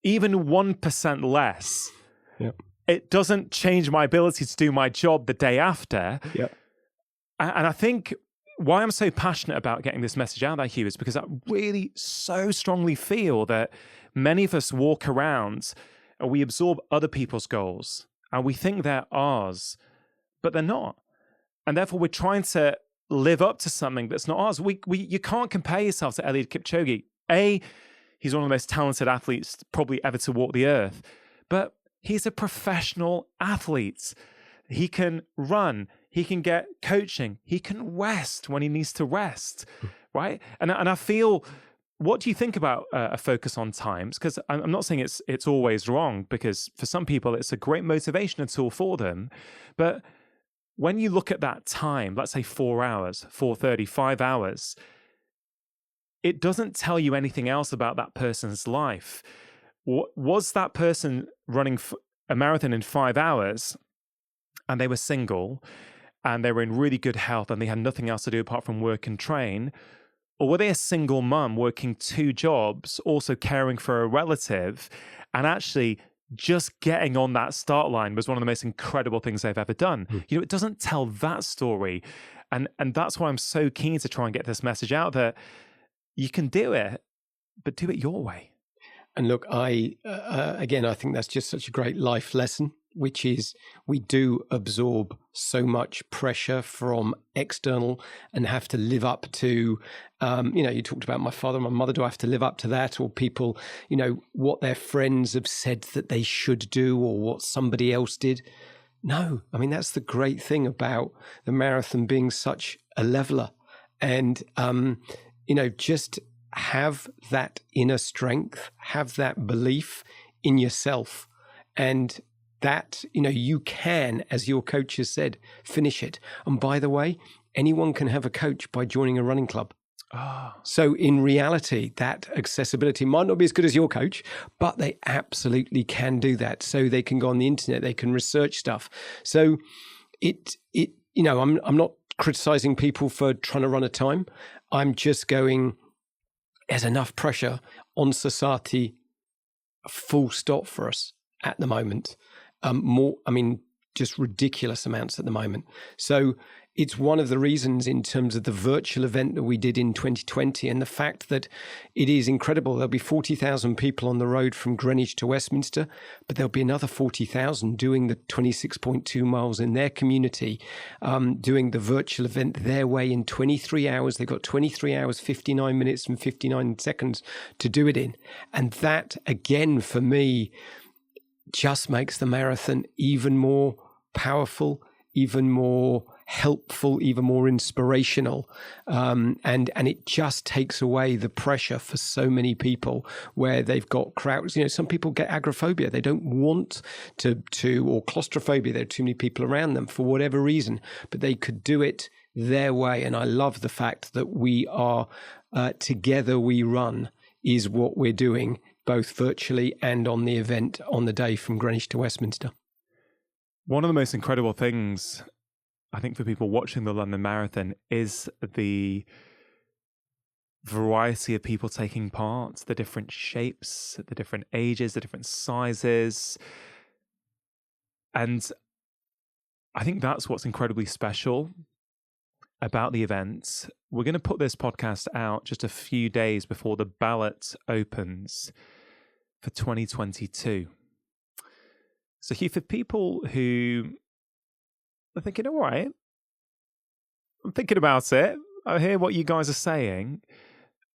even 1% less. Yep. It doesn't change my ability to do my job the day after. Yep. And I think why I'm so passionate about getting this message out there, Hugh, is because I really so strongly feel that many of us walk around and we absorb other people's goals and we think they're ours, but they're not. And therefore, we're trying to live up to something that's not ours. You can't compare yourself to Eliud Kipchoge. He's one of the most talented athletes probably ever to walk the earth, but he's a professional athlete. He can run. He can get coaching. He can rest when he needs to rest, right? And I feel, what do you think about a focus on times? Because I'm not saying it's always wrong, because for some people it's a great motivational tool for them. But when you look at that time, let's say 4 hours, 4:30, 5 hours, it doesn't tell you anything else about that person's life. Was that person running a marathon in 5 hours and they were single and they were in really good health and they had nothing else to do apart from work and train? Or were they a single mum working 2 jobs, also caring for a relative, and actually just getting on that start line was one of the most incredible things they've ever done. It doesn't tell that story. And that's why I'm so keen to try and get this message out that you can do it, but do it your way. And look, I think that's just such a great life lesson, which is we do absorb so much pressure from external and have to live up to, you talked about my father and my mother. Do I have to live up to that? Or people, what their friends have said that they should do or what somebody else did? No, I mean, that's the great thing about the marathon being such a leveler. And, just have that inner strength, have that belief in yourself. And that, you can, as your coach has said, finish it. And by the way, anyone can have a coach by joining a running club. Oh. So in reality, that accessibility might not be as good as your coach, but they absolutely can do that. So they can go on the internet, they can research stuff. So I'm not criticizing people for trying to run a time. I'm just going, there's enough pressure on society, full stop for us at the moment. Just ridiculous amounts at the moment. So it's one of the reasons in terms of the virtual event that we did in 2020 and the fact that it is incredible. There'll be 40,000 people on the road from Greenwich to Westminster, but there'll be another 40,000 doing the 26.2 miles in their community, doing the virtual event their way in 23 hours. They've got 23 hours, 59 minutes and 59 seconds to do it in. And that, again, for me, just makes the marathon even more powerful, even more helpful, even more inspirational. And it just takes away the pressure for so many people where they've got crowds. Some people get agoraphobia. They don't want to, or claustrophobia. There are too many people around them for whatever reason, but they could do it their way. And I love the fact that we are together we run is what we're doing, both virtually and on the event on the day from Greenwich to Westminster. One of the most incredible things, I think, for people watching the London Marathon is the variety of people taking part, the different shapes, the different ages, the different sizes. And I think that's what's incredibly special about the event. We're going to put this podcast out just a few days before the ballot opens for 2022. So Hugh, for people who are thinking, all right, I'm thinking about it, I hear what you guys are saying,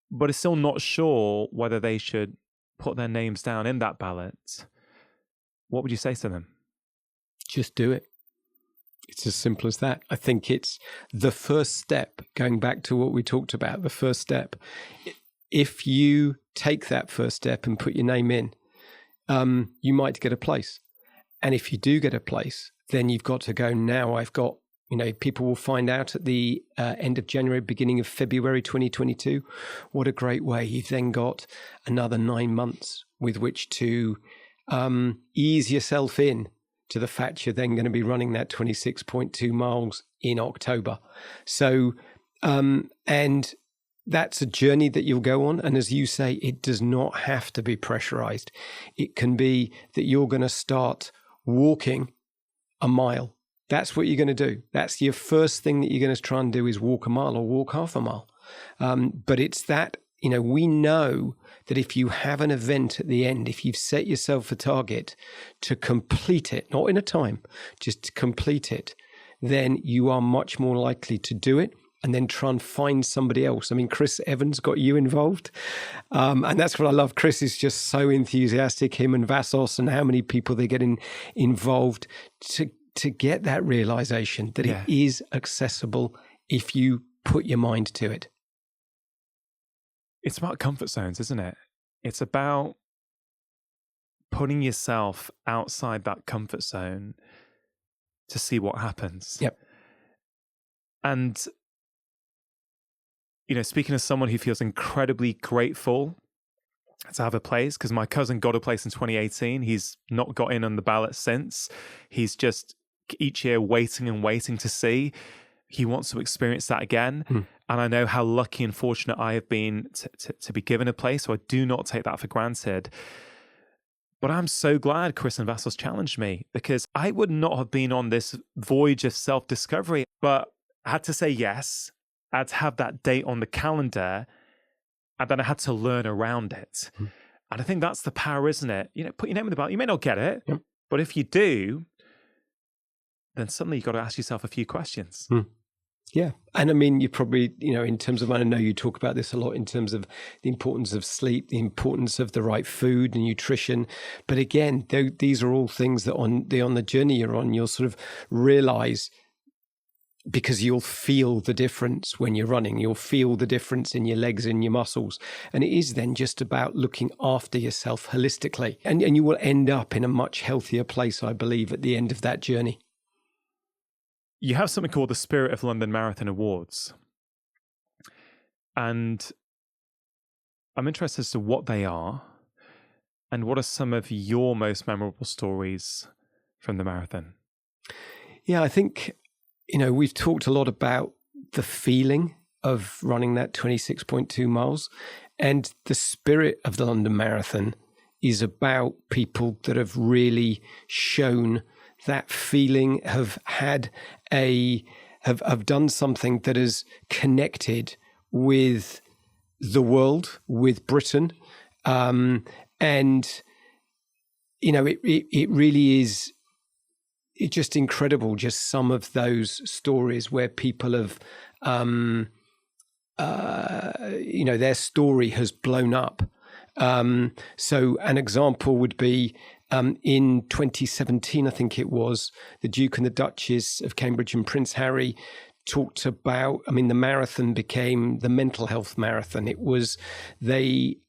but are still not sure whether they should put their names down in that ballot, what would you say to them? Just do it. It's as simple as that. I think it's the first step, going back to what we talked about, the first step. If you take that first step and put your name in, you might get a place. And if you do get a place, then you've got to go, now I've got, people will find out at the end of January, beginning of February 2022. What a great way. You've then got another 9 months with which to ease yourself in to the fact you're then going to be running that 26.2 miles in October. So, and that's a journey that you'll go on. And as you say, it does not have to be pressurized. It can be that you're going to start walking a mile. That's what you're going to do. That's your first thing that you're going to try and do is walk a mile or walk half a mile. But it's that, we know that if you have an event at the end, if you've set yourself a target to complete it, not in a time, just to complete it, then you are much more likely to do it and then try and find somebody else. I mean, Chris Evans got you involved. And that's what I love. Chris is just so enthusiastic, him and Vassos, and how many people they get involved to get that realization that it is accessible if you put your mind to it. It's about comfort zones, isn't it? It's about putting yourself outside that comfort zone to see what happens. Yep. And, speaking as someone who feels incredibly grateful to have a place, because my cousin got a place in 2018. He's not got in on the ballot since. He's just each year waiting to see. He wants to experience that again. And I know how lucky and fortunate I have been to be given a place. So I do not take that for granted. But I'm so glad Chris and Vassos challenged me, because I would not have been on this voyage of self-discovery, but I had to say yes. I had to have that date on the calendar, and then I had to learn around it. Mm. And I think that's the power, isn't it? Put your name in the ballot. You may not get it, Yep. but if you do, then suddenly you've got to ask yourself a few questions. Mm. Yeah. And I mean, you probably, in terms of, I know you talk about this a lot in terms of the importance of sleep, the importance of the right food and nutrition. But again, these are all things that on the journey you're on, you'll sort of realize, because you'll feel the difference when you're running. You'll feel the difference in your legs and your muscles. And it is then just about looking after yourself holistically. And you will end up in a much healthier place, I believe, at the end of that journey. You have something called the Spirit of London Marathon Awards. And I'm interested as to what they are, and what are some of your most memorable stories from the marathon? Yeah, I think, we've talked a lot about the feeling of running that 26.2 miles, and the spirit of the London Marathon is about people that have really shown that feeling, have done something that has connected with the world, with Britain. It really is, it's just incredible, just some of those stories where people have, their story has blown up. So an example would be, in 2017, I think it was, the Duke and the Duchess of Cambridge and Prince Harry talked about, the marathon became the mental health marathon. It was, they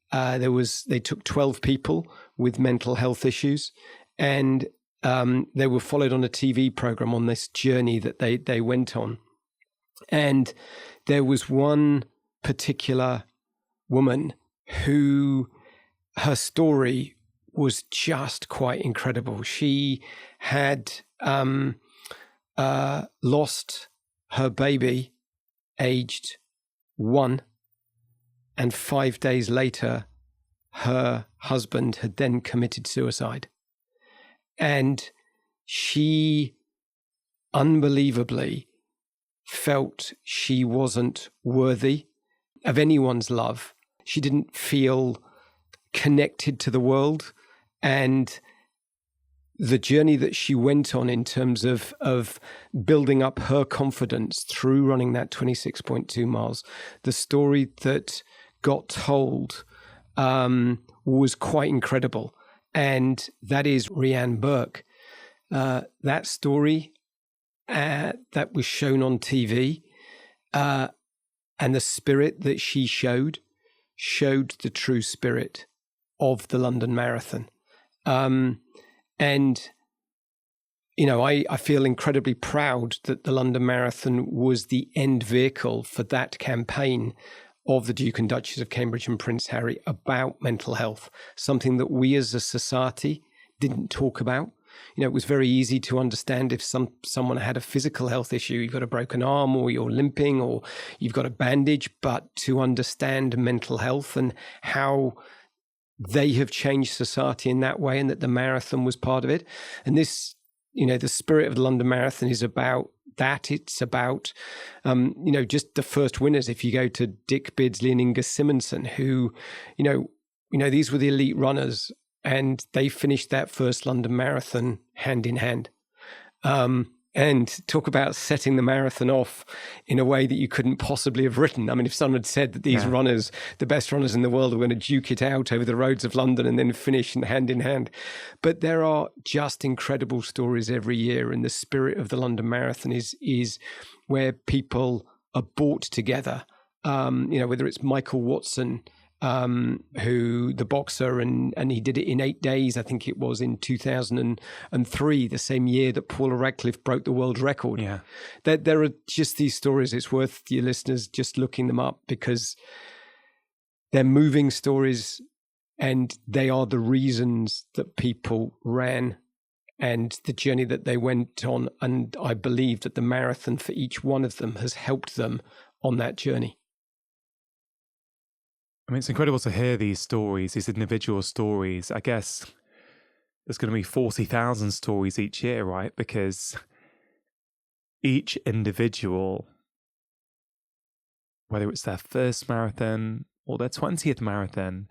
took 12 people with mental health issues, and they were followed on a TV program on this journey that they went on. And there was one particular woman who, her story was just quite incredible. She had lost her baby aged 1, and 5 days later, her husband had then committed suicide. And she unbelievably felt she wasn't worthy of anyone's love. She didn't feel connected to the world. And the journey that she went on in terms of building up her confidence through running that 26.2 miles, the story that got told was quite incredible. And that is Rhiannon Burke. That story that was shown on TV, and the spirit that she showed the true spirit of the London Marathon. I feel incredibly proud that the London Marathon was the end vehicle for that campaign of the Duke and Duchess of Cambridge and Prince Harry about mental health, something that we as a society didn't talk about. It was very easy to understand if someone had a physical health issue, you've got a broken arm or you're limping or you've got a bandage, but to understand mental health and how they have changed society in that way, and that the marathon was part of it. And this, the spirit of the London Marathon is about that. It's about, just the first winners. If you go to Dick Beardsley and Inga Simonson, who, these were the elite runners, and they finished that first London Marathon hand in hand. And talk about setting the marathon off in a way that you couldn't possibly have written. If someone had said that these runners, the best runners in the world, are going to duke it out over the roads of London and then finish hand in hand. But there are just incredible stories every year. And the spirit of the London Marathon is where people are brought together. Whether it's Michael Watson, who the boxer, and he did it in 8 days. I think it was in 2003, the same year that Paula Radcliffe broke the world record. Yeah, there are just these stories. It's worth your listeners just looking them up, because they're moving stories, and they are the reasons that people ran and the journey that they went on. And I believe that the marathon for each one of them has helped them on that journey. It's incredible to hear these stories, these individual stories. I guess there's going to be 40,000 stories each year, right? Because each individual, whether it's their first marathon or their 20th marathon,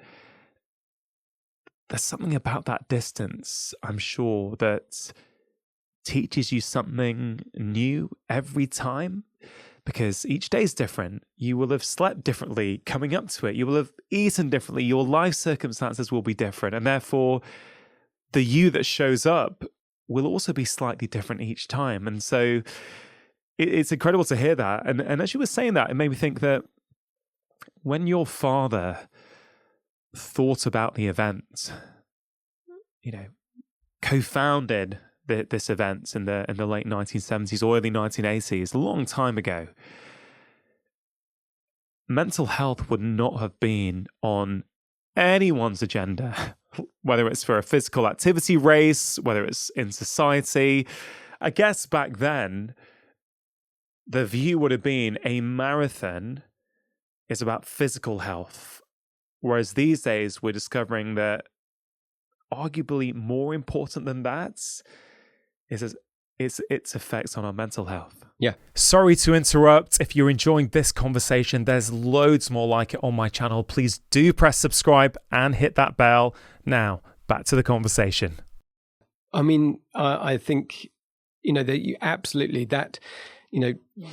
there's something about that distance, I'm sure, that teaches you something new every time, because each day is different. You will have slept differently coming up to it. You will have eaten differently. Your life circumstances will be different. And therefore, the you that shows up will also be slightly different each time. And so it's incredible to hear that. And as you were saying that, it made me think that when your father thought about the event, co-founded this event in the late 1970s or early 1980s, a long time ago, mental health would not have been on anyone's agenda, whether it's for a physical activity race, whether it's in society. I guess back then, the view would have been a marathon is about physical health, whereas these days we're discovering that arguably more important than that is its effects on our mental health. Yeah. Sorry to interrupt. If you're enjoying this conversation, there's loads more like it on my channel. Please do press subscribe and hit that bell. Now, back to the conversation. I mean, I think, that you absolutely, that,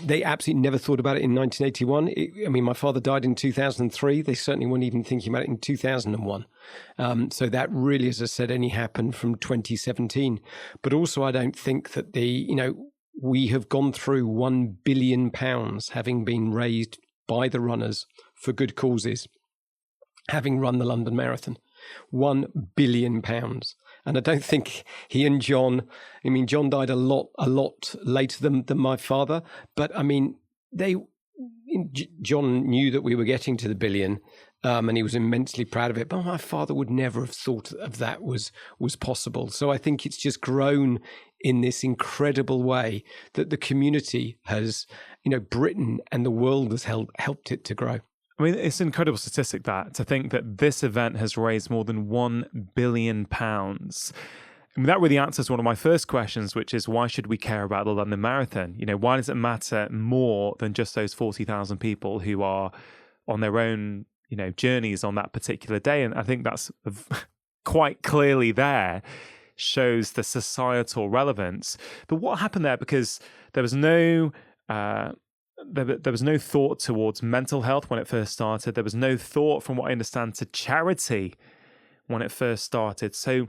they absolutely never thought about it in 1981. My father died in 2003. They certainly weren't even thinking about it in 2001. So that really, as I said, only happened from 2017. But also, I don't think that we have gone through £1 billion having been raised by the runners for good causes, having run the London Marathon. £1 billion. And I don't think he and John, John died a lot later than my father, but John knew that we were getting to the billion, and he was immensely proud of it. But my father would never have thought of that was possible. So I think it's just grown in this incredible way that the community has, Britain and the world has helped it to grow. It's an incredible statistic to think that this event has raised more than £1 billion. That really answers one of my first questions, which is why should we care about the London Marathon? Why does it matter more than just those 40,000 people who are on their own, journeys on that particular day? And I think that's quite clearly there, shows the societal relevance. But what happened there? Because there was no thought towards mental health when it first started. There was no thought, from what I understand, to charity when it first started. So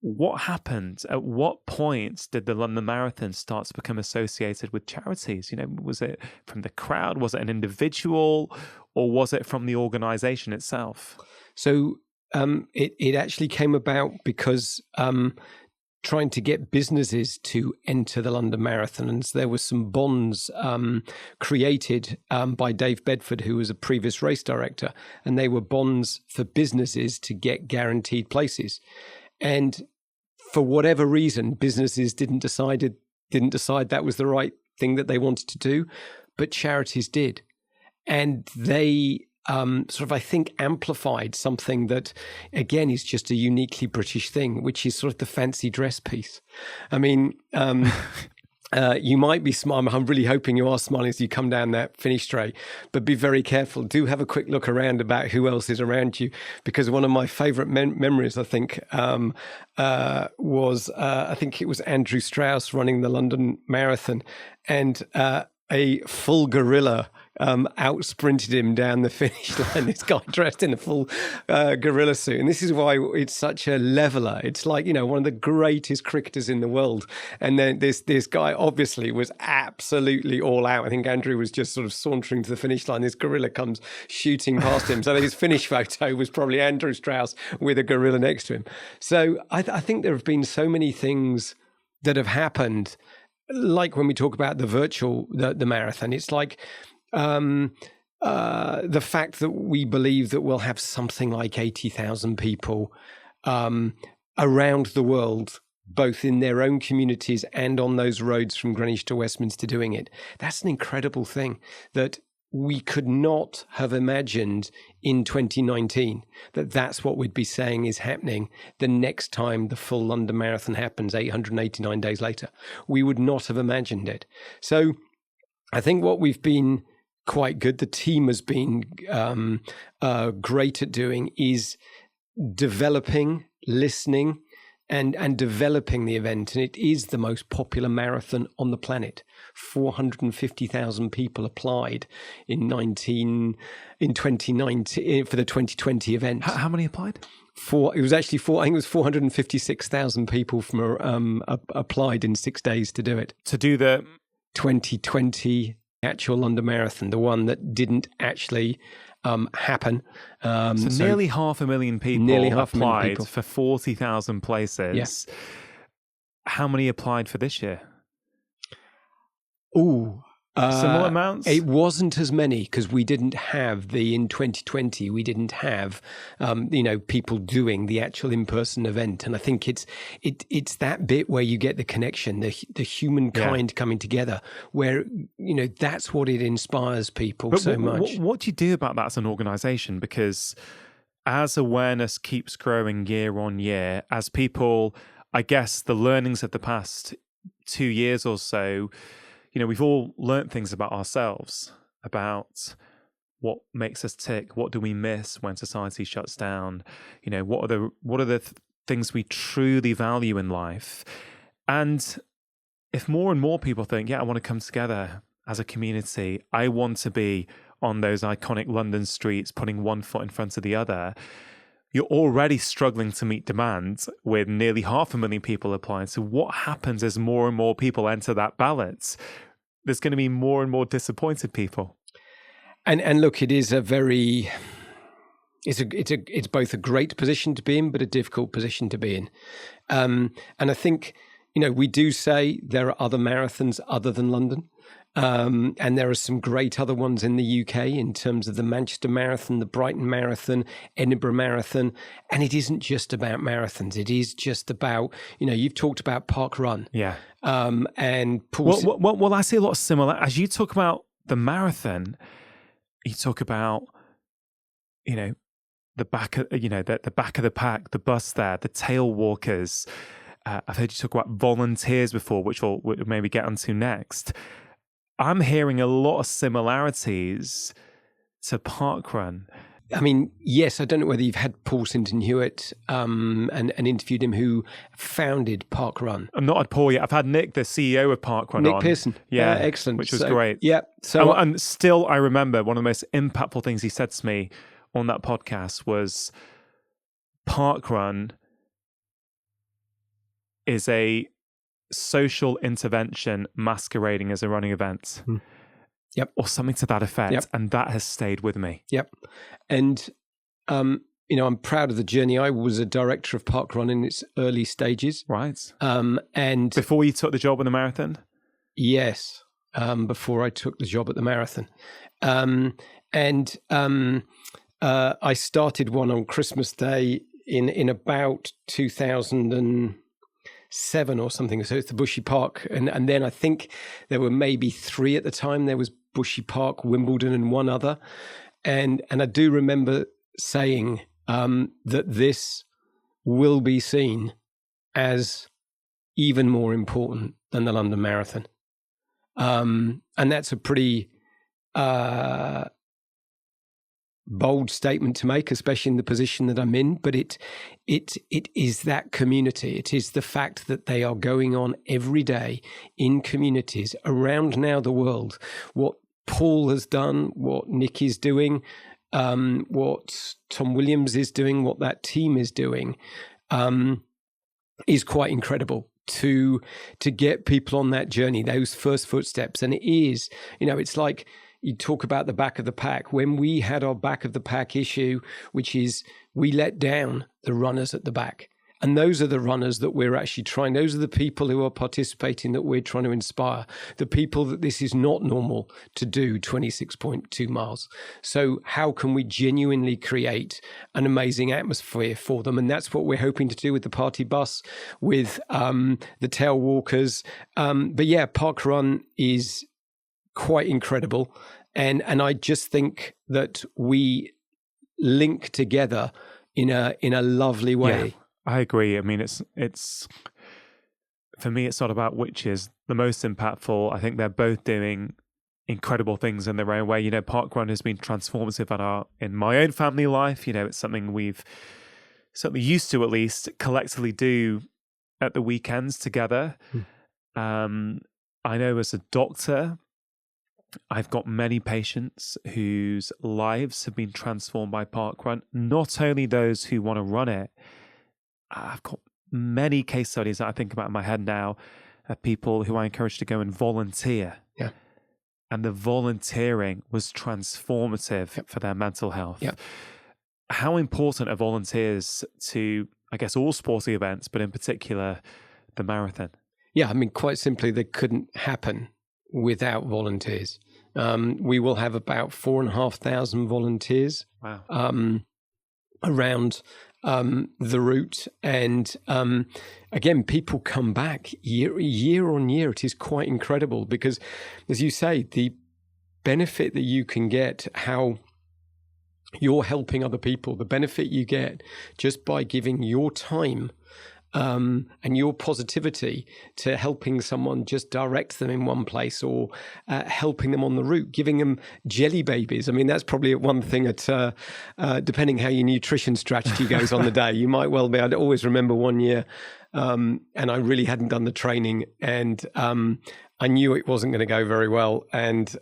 what happened? At what point did the London Marathon start to become associated with charities? Was it from the crowd? Was it an individual? Or was it from the organisation itself? So it actually came about because trying to get businesses to enter the London Marathon. And so there were some bonds created by Dave Bedford, who was a previous race director, and they were bonds for businesses to get guaranteed places. And for whatever reason, businesses didn't decide that was the right thing that they wanted to do, but charities did. And they I think, amplified something that, again, is just a uniquely British thing, which is sort of the fancy dress piece. You might be smiling. I'm really hoping you are smiling as you come down that finish straight, but be very careful. Do have a quick look around about who else is around you, because one of my favourite memories, I think, was I think it was Andrew Strauss running the London Marathon, and a full gorilla out sprinted him down the finish line. This guy dressed in a full gorilla suit. And this is why it's such a leveler. It's like, one of the greatest cricketers in the world. And then this guy obviously was absolutely all out. I think Andrew was just sort of sauntering to the finish line. This gorilla comes shooting past him. So his finish photo was probably Andrew Strauss with a gorilla next to him. So I think there have been so many things that have happened, like when we talk about the marathon. It's like, the fact that we believe that we'll have something like 80,000 people around the world, both in their own communities and on those roads from Greenwich to Westminster doing it. That's an incredible thing, that we could not have imagined in 2019 that that's what we'd be saying is happening the next time the full London Marathon happens 889 days later. We would not have imagined it. So I think what we've been quite good, the team has been great at doing, is developing, listening, and developing the event. And it is the most popular marathon on the planet. 450,000 people applied in 2019 for the 2020 event. How many applied? It was actually I think it was 456,000 people from applied in 6 days to do it. To do the 2020 actual London Marathon, the one that didn't actually happen. So nearly 500,000 people applied for 40,000 places. Yeah. How many applied for this year? Similar amounts? It wasn't as many because we didn't have in 2020, we didn't have, people doing the actual in-person event. And I think it's that bit where you get the connection, the humankind coming together, where, that's what it inspires people so much. What do you do about that as an organization? Because as awareness keeps growing year on year, as people, I guess the learnings of the past 2 years or so, we've all learnt things about ourselves, about what makes us tick, what do we miss when society shuts down, what are the things we truly value in life. And if more and more people think, I want to come together as a community, I want to be on those iconic London streets, putting one foot in front of the other, you're already struggling to meet demand with nearly 500,000 people applying. So what happens as more and more people enter that ballot? There's going to be more and more disappointed people. And look, it is it's both a great position to be in, but a difficult position to be in. And I think, we do say there are other marathons other than London. And there are some great other ones in the UK in terms of the Manchester Marathon, the Brighton Marathon, Edinburgh Marathon. And it isn't just about marathons. It is just about, you've talked about Park Run. Yeah. And Paul... Well, I see a lot of similar... As you talk about the marathon, you talk about, the back of, the back of the pack, the bus there, the tail walkers. I've heard you talk about volunteers before, which we'll maybe get onto next. I'm hearing a lot of similarities to Parkrun. I mean, yes, I don't know whether you've had Paul Sinton-Hewitt and interviewed him, who founded Parkrun. I'm not had Paul yet. I've had Nick, the CEO of Parkrun, Nick Pearson. Yeah, excellent. Which was great. Yeah. So, and still, I remember one of the most impactful things he said to me on that podcast was Parkrun is a social intervention masquerading as a running event. Yep. Or something to that effect. Yep. And that has stayed with me. Yep. And, I'm proud of the journey. I was a director of Parkrun in its early stages. Right. And before you took the job in the marathon? Yes. Before I took the job at the marathon. I started one on Christmas Day in about 2007 or something. So it's the Bushy Park. And then I think there were maybe 3 at the time. There was Bushy Park, Wimbledon, and one other. And I do remember saying that this will be seen as even more important than the London Marathon. And that's a pretty bold statement to make, especially in the position that I'm in. But it is that community. It is the fact that they are going on every day in communities around now the world. What Paul has done, what Nick is doing, what Tom Williams is doing, what that team is doing, is quite incredible. To get people on that journey, those first footsteps. And it is, it's like you talk about the back of the pack. When we had our back of the pack issue, which is we let down the runners at the back. And those are the runners that we're actually trying. Those are the people who are participating that we're trying to inspire. The people that this is not normal to do 26.2 miles. So how can we genuinely create an amazing atmosphere for them? And that's what we're hoping to do with the party bus, with the tail walkers. But yeah, Parkrun is quite incredible. And I just think that we link together in a lovely way. Yeah, I agree. I mean, it's for me, it's not about which is the most impactful. I think they're both doing incredible things in their own way. Parkrun has been transformative in my own family life. It's something we've certainly used to, at least, collectively do at the weekends together. I know as a doctor, I've got many patients whose lives have been transformed by parkrun, not only those who want to run it. I've got many case studies that I think about in my head now of people who I encouraged to go and volunteer. Yeah. And the volunteering was transformative for their mental health. Yeah. How important are volunteers to, I guess, all sporting events, but in particular, the marathon? Yeah, I mean, quite simply, they couldn't happen without volunteers. We will have about 4,500 volunteers. Wow. Around the route. And again, people come back year on year. It is quite incredible because, as you say, the benefit that you can get, how you're helping other people, the benefit you get just by giving your time and your positivity to helping someone just direct them in one place, or helping them on the route, giving them jelly babies. I mean, that's probably one thing that, depending how your nutrition strategy goes on the day, you might well be. I'd always remember one year, and I really hadn't done the training, and I knew it wasn't going to go very well. And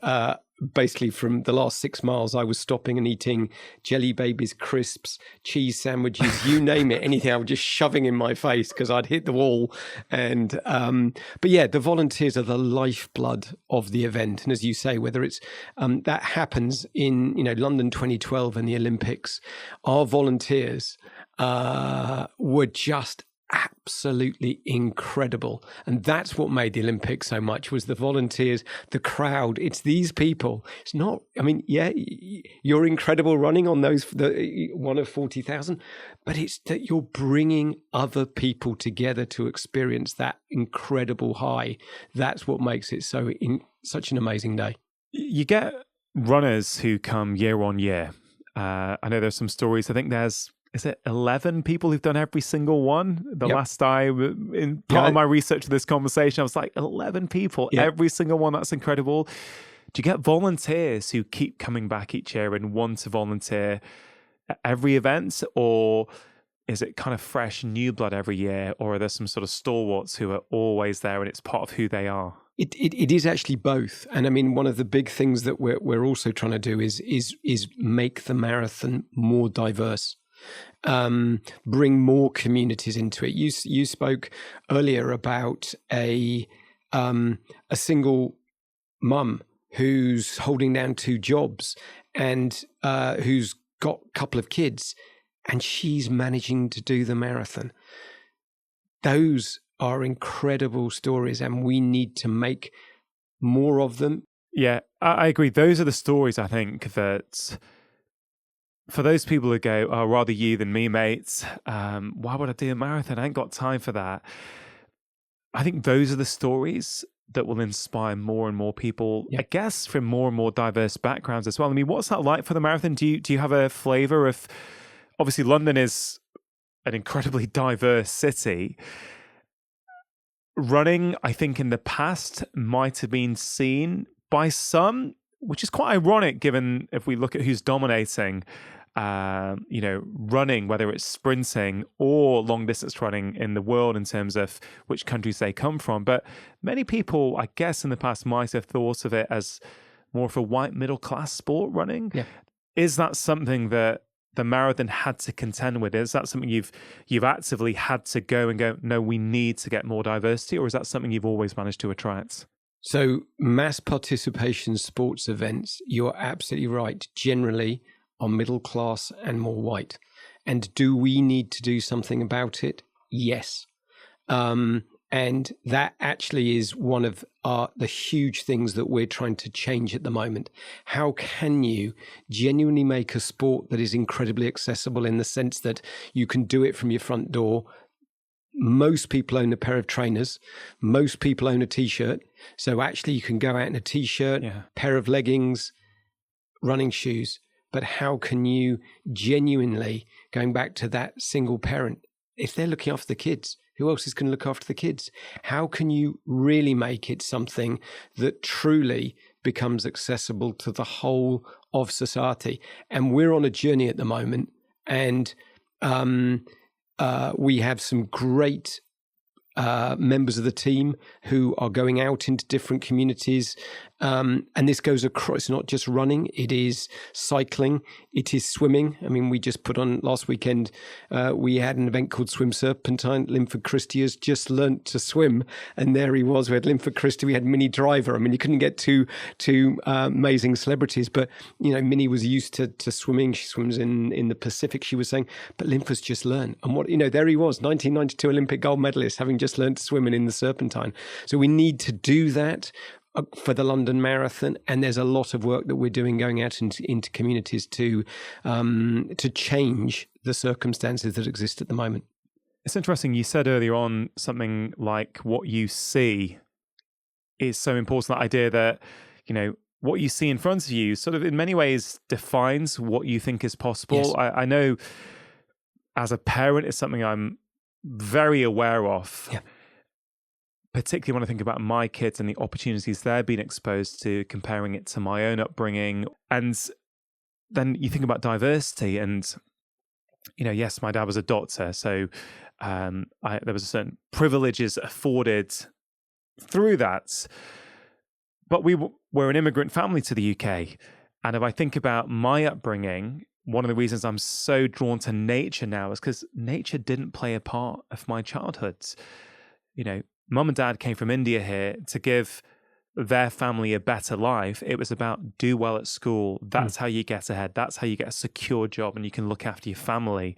basically from the last 6 miles, I was stopping and eating jelly babies, crisps, cheese sandwiches, you name it, anything. I was just shoving in my face because I'd hit the wall. And but yeah, the volunteers are the lifeblood of the event. And as you say, whether it's that happens in London 2012 and the Olympics, our volunteers were just absolutely incredible. And that's what made the Olympics so much, was the volunteers, the crowd. It's these people. It's not, I mean, yeah, you're incredible running on those, one of 40,000, but it's that you're bringing other people together to experience that incredible high. That's what makes it such an amazing day. You get runners who come year on year. I know there's some stories. I think is it 11 people who've done every single one? Last time, in part of my research of this conversation, I was like, 11 people, every single one. That's incredible. Do you get volunteers who keep coming back each year and want to volunteer at every event? Or is it kind of fresh, new blood every year? Or are there some sort of stalwarts who are always there and it's part of who they are? It is actually both. And I mean, one of the big things that we're also trying to do is make the marathon more diverse. Bring more communities into it. You spoke earlier about a single mum who's holding down 2 jobs and who's got a couple of kids, and she's managing to do the marathon. Those are incredible stories, and we need to make more of them. Yeah, I agree. Those are the stories, I think, that for those people who go, oh, rather you than me, mates, why would I do a marathon? I ain't got time for that. I think those are the stories that will inspire more and more people, I guess, from more and more diverse backgrounds as well. I mean, what's that like for the marathon? Do you have a flavour of, obviously London is an incredibly diverse city. Running, I think in the past might have been seen by some, which is quite ironic given if we look at who's dominating, running, whether it's sprinting or long distance running in the world in terms of which countries they come from. But many people, I guess, in the past might have thought of it as more of a white middle class sport, running. Yeah. Is that something that the marathon had to contend with? Is that something you've actively had to go, no, we need to get more diversity? Or is that something you've always managed to attract? So mass participation sports events, you're absolutely right, generally are middle class and more white. And do we need to do something about it? Yes. And that actually is one of the huge things that we're trying to change at the moment. How can you genuinely make a sport that is incredibly accessible in the sense that you can do it from your front door? Most people own a pair of trainers. Most people own a T-shirt. So actually you can go out in a T-shirt, pair of leggings, running shoes, but how can you genuinely, going back to that single parent, if they're looking after the kids, who else is going to look after the kids? How can you really make it something that truly becomes accessible to the whole of society? And we're on a journey at the moment, and we have some great members of the team who are going out into different communities. And this goes across, it's not just running, it is cycling, it is swimming. I mean, we just put on last weekend, we had an event called Swim Serpentine. Linford Christie has just learnt to swim. And there he was. We had Linford Christie, we had Minnie Driver. I mean, you couldn't get two amazing celebrities, but, you know, Minnie was used to swimming. She swims in the Pacific, she was saying, but Linford's just learned. And what, you know, there he was, 1992 Olympic gold medalist, having just learned to swim in the Serpentine. So we need to do that for the London Marathon, and there's a lot of work that we're doing going out into communities to change the circumstances that exist at the moment. It's interesting. You said earlier on something like what you see is so important. That idea that, you know, what you see in front of you sort of in many ways defines what you think is possible. Yes. I know as a parent, it's something I'm very aware of. Yeah. Particularly when I think about my kids and the opportunities they're being exposed to, comparing it to my own upbringing. And then you think about diversity and, you know, yes, my dad was a doctor. So there was a certain privileges afforded through that. But we're an immigrant family to the UK. And if I think about my upbringing, one of the reasons I'm so drawn to nature now is because nature didn't play a part of my childhood. You know, Mum and Dad came from India here to give their family a better life. It was about do well at school. That's how you get ahead. That's how you get a secure job and you can look after your family.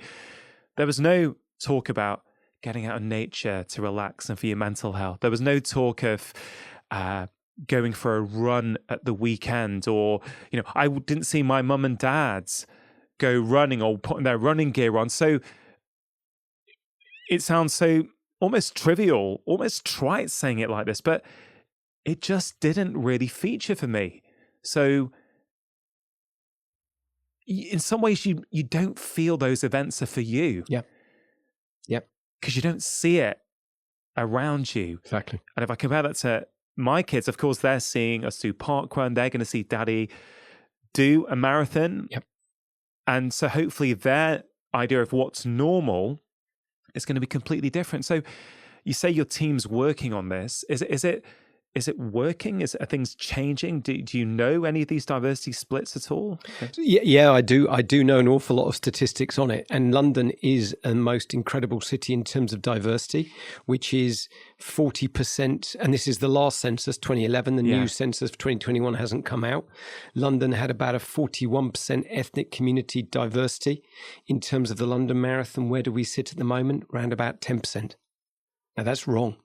There was no talk about getting out in nature to relax and for your mental health. There was no talk of going for a run at the weekend, or, you know, I didn't see my mum and dad go running or putting their running gear on. So it sounds so almost trivial, almost trite saying it like this, but it just didn't really feature for me. So in some ways, you don't feel those events are for you. Yeah. Yep. Because you don't see it around you. Exactly. And if I compare that to my kids, of course, they're seeing us do parkrun. They're going to see Daddy do a marathon. Yep. And so hopefully their idea of what's normal is going to be completely different. So you say your team's working on this. Is it working? Are things changing? Do you know any of these diversity splits at all? Yeah, I do. I do know an awful lot of statistics on it. And London is a most incredible city in terms of diversity, which is 40%. And this is the last census, 2011. The new census for 2021 hasn't come out. London had about a 41% ethnic community diversity in terms of the London Marathon. Where do we sit at the moment? Around about 10%. Now, that's wrong.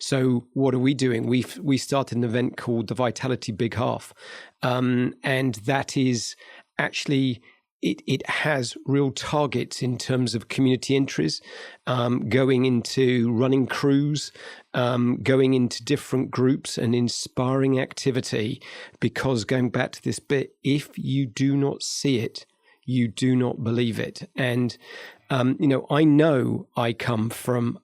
So what are we doing? We started an event called the Vitality Big Half. And that is actually, it has real targets in terms of community entries, going into running crews, going into different groups and inspiring activity. Because going back to this bit, if you do not see it, you do not believe it. And, I know I come from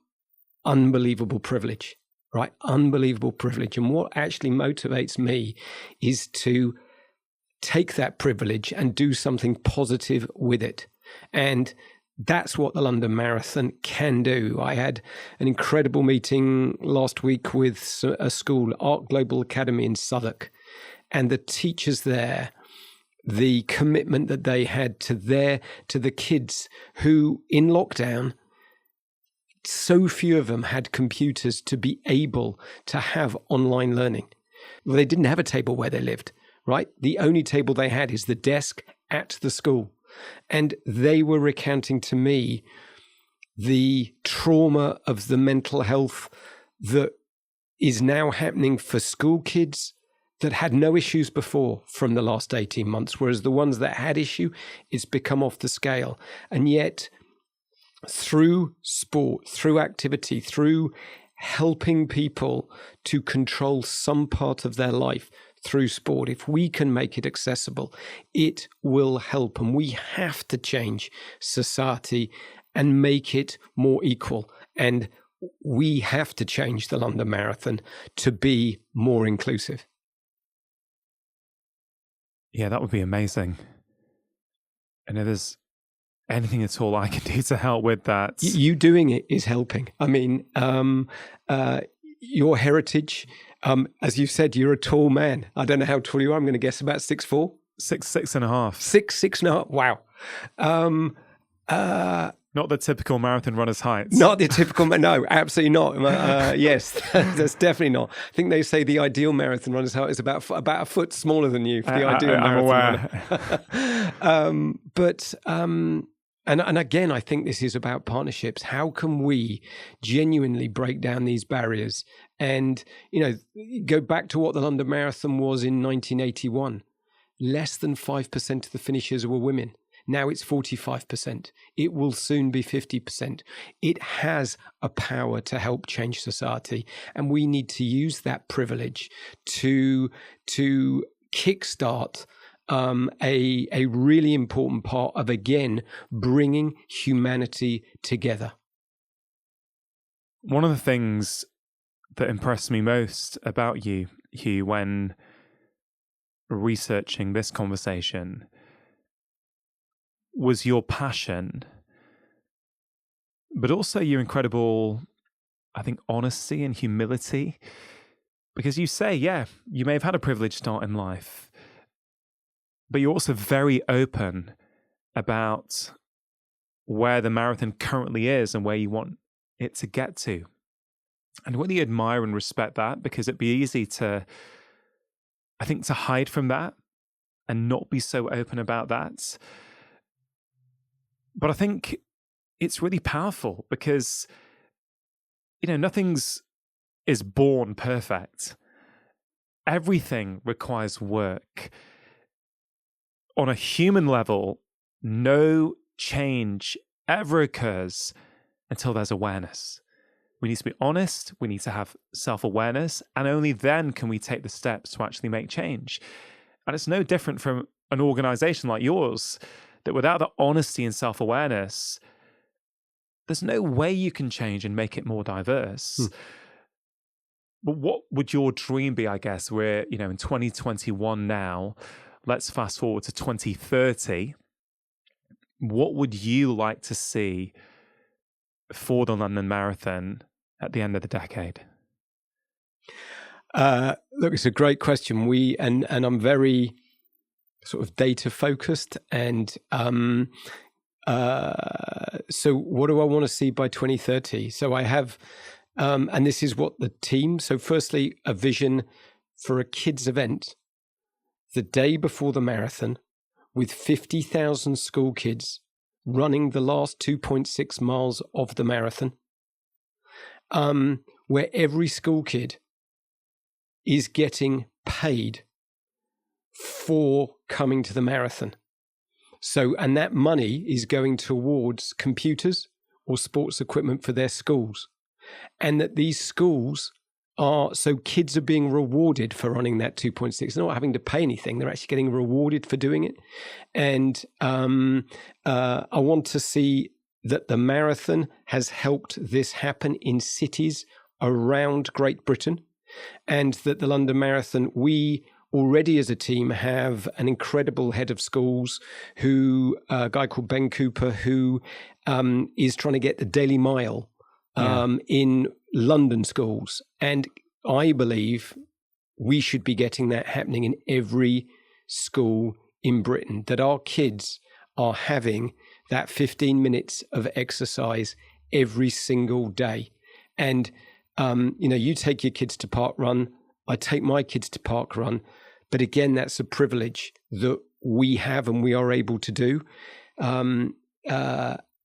unbelievable privilege, right? Unbelievable privilege. And what actually motivates me is to take that privilege and do something positive with it. And that's what the London Marathon can do. I had an incredible meeting last week with a school, Art Global Academy in Southwark, and the teachers there, the commitment that they had to the kids who in lockdown, so few of them had computers to be able to have online learning. Well, they didn't have a table where they lived, right? The only table they had is the desk at the school. And they were recounting to me the trauma of the mental health that is now happening for school kids that had no issues before from the last 18 months, whereas the ones that had issue, it's become off the scale. And yet, through sport, through activity, through helping people to control some part of their life, through sport, if we can make it accessible, it will help. And we have to change society and make it more equal. And we have to change the London Marathon to be more inclusive. Yeah, that would be amazing. And if there's anything at all I can do to help with that. You doing it is helping. I mean, your heritage, as you said, you're a tall man. I don't know how tall you are. I'm going to guess about 6'4". 6'6.5". 6'6.5". Wow. Not the typical marathon runner's height. Not the typical, no, absolutely not. Yes, that's definitely not. I think they say the ideal marathon runner's height is about a foot smaller than you for the ideal marathon runner. And again, I think this is about partnerships. How can we genuinely break down these barriers? And, go back to what the London Marathon was in 1981. Less than 5% of the finishers were women. Now it's 45%. It will soon be 50%. It has a power to help change society. And we need to use that privilege to kickstart a really important part of, again, bringing humanity together. One of the things that impressed me most about you, Hugh, when researching this conversation was your passion, but also your incredible, I think, honesty and humility. Because you say, yeah, you may have had a privileged start in life, but you're also very open about where the marathon currently is and where you want it to get to. And I really admire and respect that, because it'd be easy to hide from that and not be so open about that. But I think it's really powerful because, nothing's is born perfect. Everything requires work. On a human level, no change ever occurs until there's awareness. We need to be honest, we need to have self-awareness, and only then can we take the steps to actually make change. And it's no different from an organization like yours, that without the honesty and self-awareness, there's no way you can change and make it more diverse. But what would your dream be, I guess? We're, in 2021 now. Let's fast forward to 2030. What would you like to see for the London Marathon at the end of the decade? Look, it's a great question. And I'm very sort of data focused, and so what do I want to see by 2030? So I have, and this is what the team. So firstly, a vision for a kids event the day before the marathon, with 50,000 school kids running the last 2.6 miles of the marathon, where every school kid is getting paid for coming to the marathon. So, and that money is going towards computers or sports equipment for their schools. And that these schools so kids are being rewarded for running that 2.6. They're not having to pay anything. They're actually getting rewarded for doing it. And I want to see that the marathon has helped this happen in cities around Great Britain, and that the London Marathon, we already as a team have an incredible head of schools a guy called Ben Cooper, who is trying to get the Daily Mile in London schools. And I believe we should be getting that happening in every school in Britain, that our kids are having that 15 minutes of exercise every single day. And, you take your kids to park run. I take my kids to park run. But again, that's a privilege that we have and we are able to do.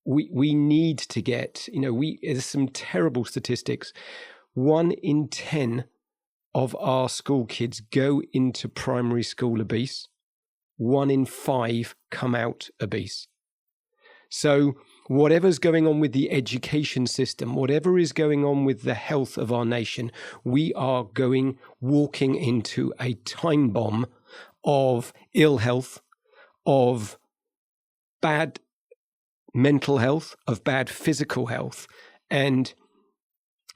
We need to get, there's some terrible statistics. 1 in 10 of our school kids go into primary school obese. 1 in 5 come out obese. So whatever's going on with the education system, whatever is going on with the health of our nation, we are walking into a time bomb of ill health, of bad mental health, of bad physical health. And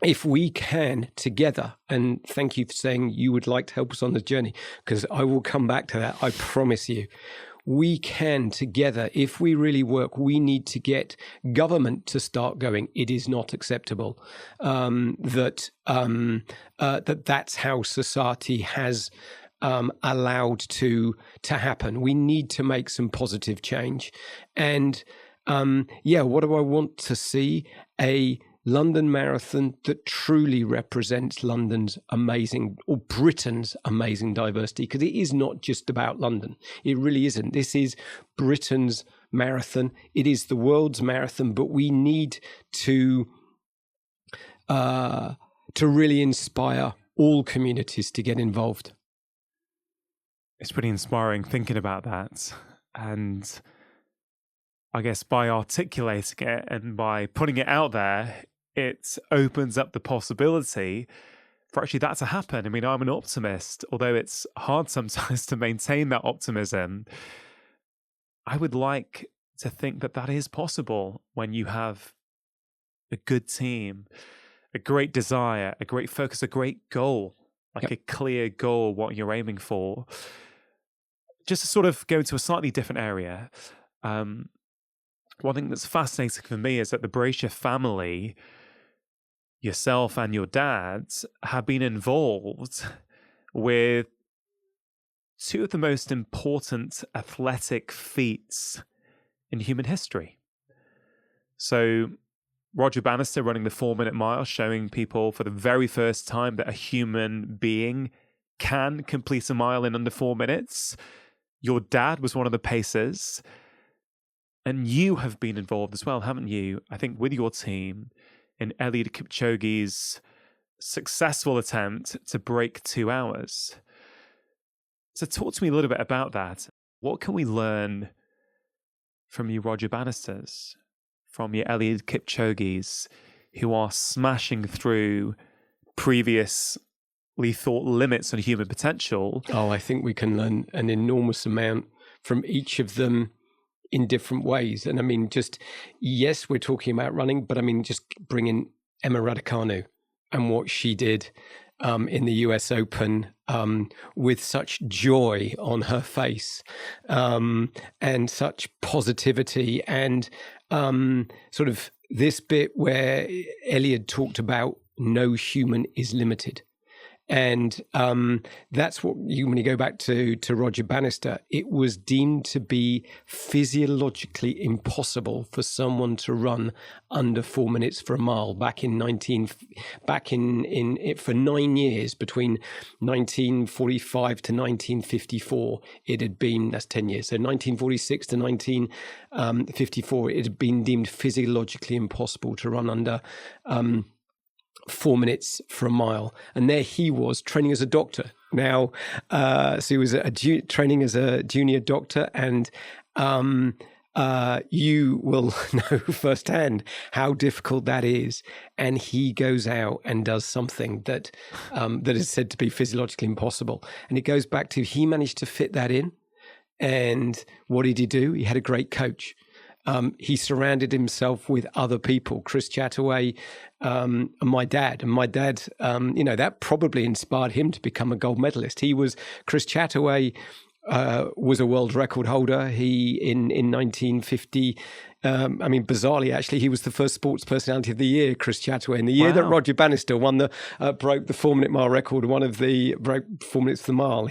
if we can together, and thank you for saying you would like to help us on the journey, because I will come back to that, I promise you. We can together, if we really work, we need to get government to start going. It is not acceptable that's how society has allowed to happen. We need to make some positive change. And what do I want to see? A London Marathon that truly represents London's amazing, or Britain's amazing diversity, because it is not just about London. It really isn't. This is Britain's marathon. It is the world's marathon, but we need to really inspire all communities to get involved. It's pretty inspiring thinking about that. And I guess by articulating it and by putting it out there, it opens up the possibility for actually that to happen. I mean, I'm an optimist, although it's hard sometimes to maintain that optimism. I would like to think that that is possible when you have a good team, a great desire, a great focus, a great goal, like a clear goal, what you're aiming for. Just to sort of go into a slightly different area, one thing that's fascinating for me is that the Brasher family, yourself and your dad, have been involved with two of the most important athletic feats in human history. So Roger Bannister running the 4-minute mile, showing people for the very first time that a human being can complete a mile in under 4 minutes. Your dad was one of the pacers. And you have been involved as well, haven't you? I think with your team in Eliud Kipchoge's successful attempt to break 2 hours. So talk to me a little bit about that. What can we learn from you Roger Bannisters, from your Eliud Kipchoge's, who are smashing through previously thought limits on human potential? Oh, I think we can learn an enormous amount from each of them in different ways. And I mean, yes, we're talking about running, but I mean, just bring in Emma Raducanu and what she did in the US Open with such joy on her face and such positivity, and sort of this bit where Eliud talked about no human is limited. And that's what when you go back to Roger Bannister, it was deemed to be physiologically impossible for someone to run under 4 minutes for a mile for 9 years, between 1945 to 1954. It had been, that's 10 years. So 1946 to 1954, it had been deemed physiologically impossible to run under 4 minutes for a mile. And there he was training as a doctor. Now, so he was training as a junior doctor, and you will know firsthand how difficult that is. And he goes out and does something that is said to be physiologically impossible. And it goes back to, he managed to fit that in. And what did he do? He had a great coach. He surrounded himself with other people, Chris Chatterjee, and my dad. And my dad, that probably inspired him to become a gold medalist. Chris Chatterjee was a world record holder. He, in 1950, bizarrely, actually, he was the first sports personality of the year, Chris Chatterjee, in the year that Roger Bannister broke the 4-minute mile record, broke 4 minutes for the mile.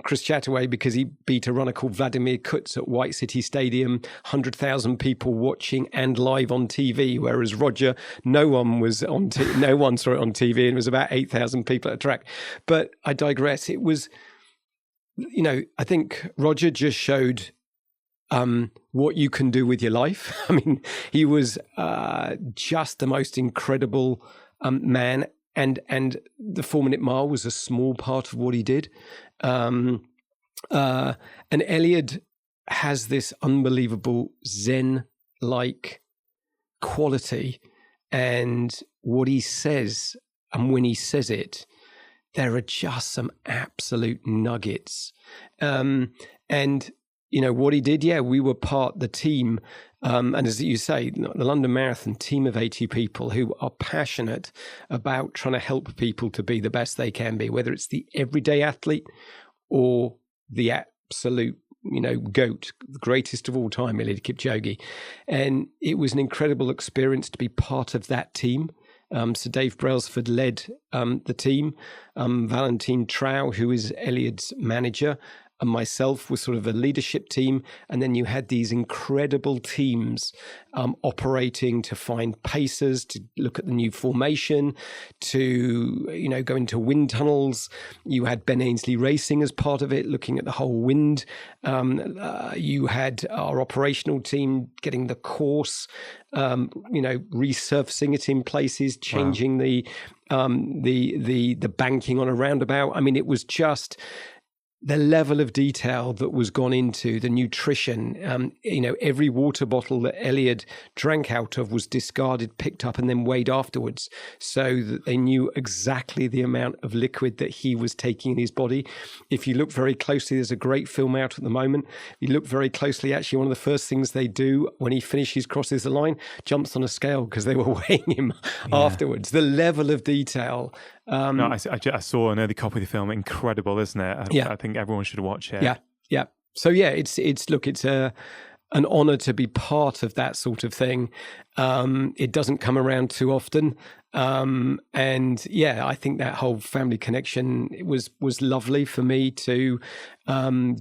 Chris Chatterjee, because he beat a runner called Vladimir Kutz at White City Stadium, 100,000 people watching and live on TV, whereas Roger, no one saw it on TV, and it was about 8,000 people at a track. But I digress. It was, I think Roger just showed what you can do with your life. I mean, he was just the most incredible man, and the 4-minute mile was a small part of what he did. And Eliud has this unbelievable Zen-like quality, and what he says, and when he says it, there are just some absolute nuggets. And, what he did, we were the team. And as you say, the London Marathon, team of 80 people who are passionate about trying to help people to be the best they can be, whether it's the everyday athlete or the absolute GOAT, the greatest of all time, Eliud Kipchoge. And it was an incredible experience to be part of that team. So Dave Brailsford led the team. Valentine Trow, who is Eliud's manager, and myself was sort of a leadership team. And then you had these incredible teams operating to find pacers, to look at the new formation, to, go into wind tunnels. You had Ben Ainsley Racing as part of it, looking at the whole wind. You had our operational team getting the course, resurfacing it in places, changing the banking on a roundabout. I mean, it was just the level of detail that was gone into the nutrition. Every water bottle that Eliud drank out of was discarded, picked up, and then weighed afterwards, so that they knew exactly the amount of liquid that he was taking in his body. If you look very closely, there's a great film out at the moment. If you look very closely, actually, one of the first things they do when he finishes, crosses the line, jumps on a scale because they were weighing him afterwards. The level of detail. No, I saw an early copy of the film. Incredible, isn't it? I think everyone should watch it. Yeah. So it's an honor to be part of that sort of thing. It doesn't come around too often, and I think that whole family connection was lovely for me to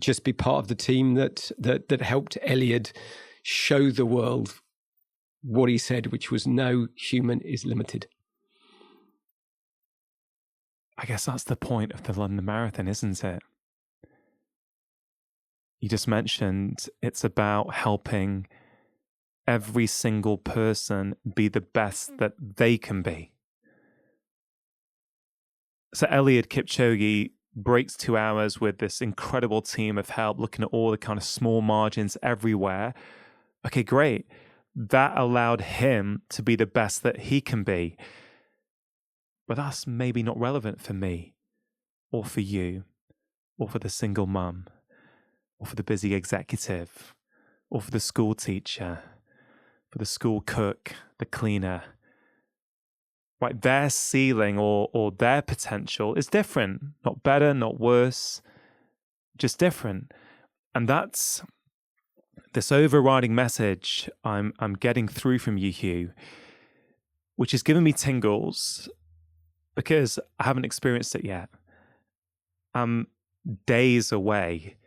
just be part of the team that helped Eliud show the world what he said, which was no human is limited. I guess that's the point of the London Marathon, isn't it? You just mentioned it's about helping every single person be the best that they can be. So Eliud Kipchoge breaks 2 hours with this incredible team of help, looking at all the kind of small margins everywhere. Okay, great. That allowed him to be the best that he can be. But that's maybe not relevant for me, or for you, or for the single mum, or for the busy executive, or for the school teacher, for the school cook, the cleaner. Right, their ceiling or their potential is different. Not better, not worse, just different. And that's this overriding message I'm getting through from you, Hugh, which has given me tingles, because I haven't experienced it yet. I'm days away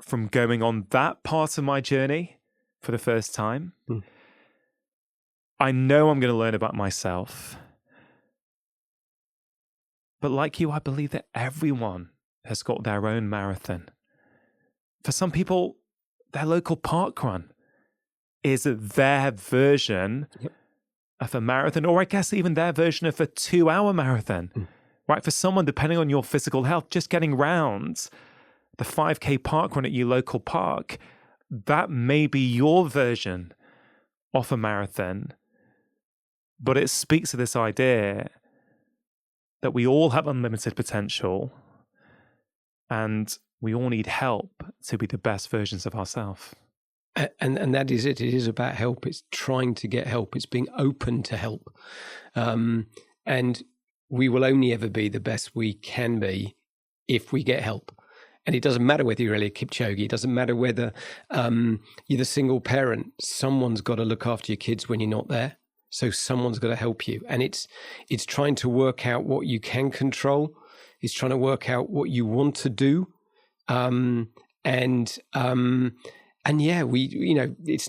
from going on that part of my journey for the first time. I know I'm going to learn about myself. But like you, I believe that everyone has got their own marathon. For some people, their local park run is their version of a marathon, or I guess even their version of a 2-hour marathon. Right? For someone, depending on your physical health, just getting round the 5K park run at your local park, that may be your version of a marathon. But it speaks to this idea that we all have unlimited potential, and we all need help to be the best versions of ourselves. And that is it. It is about help. It's trying to get help. It's being open to help. And we will only ever be the best we can be if we get help. And it doesn't matter whether you're Eliud Kipchoge. It doesn't matter whether you're the single parent. Someone's got to look after your kids when you're not there. So someone's got to help you. And it's trying to work out what you can control. It's trying to work out what you want to do. It's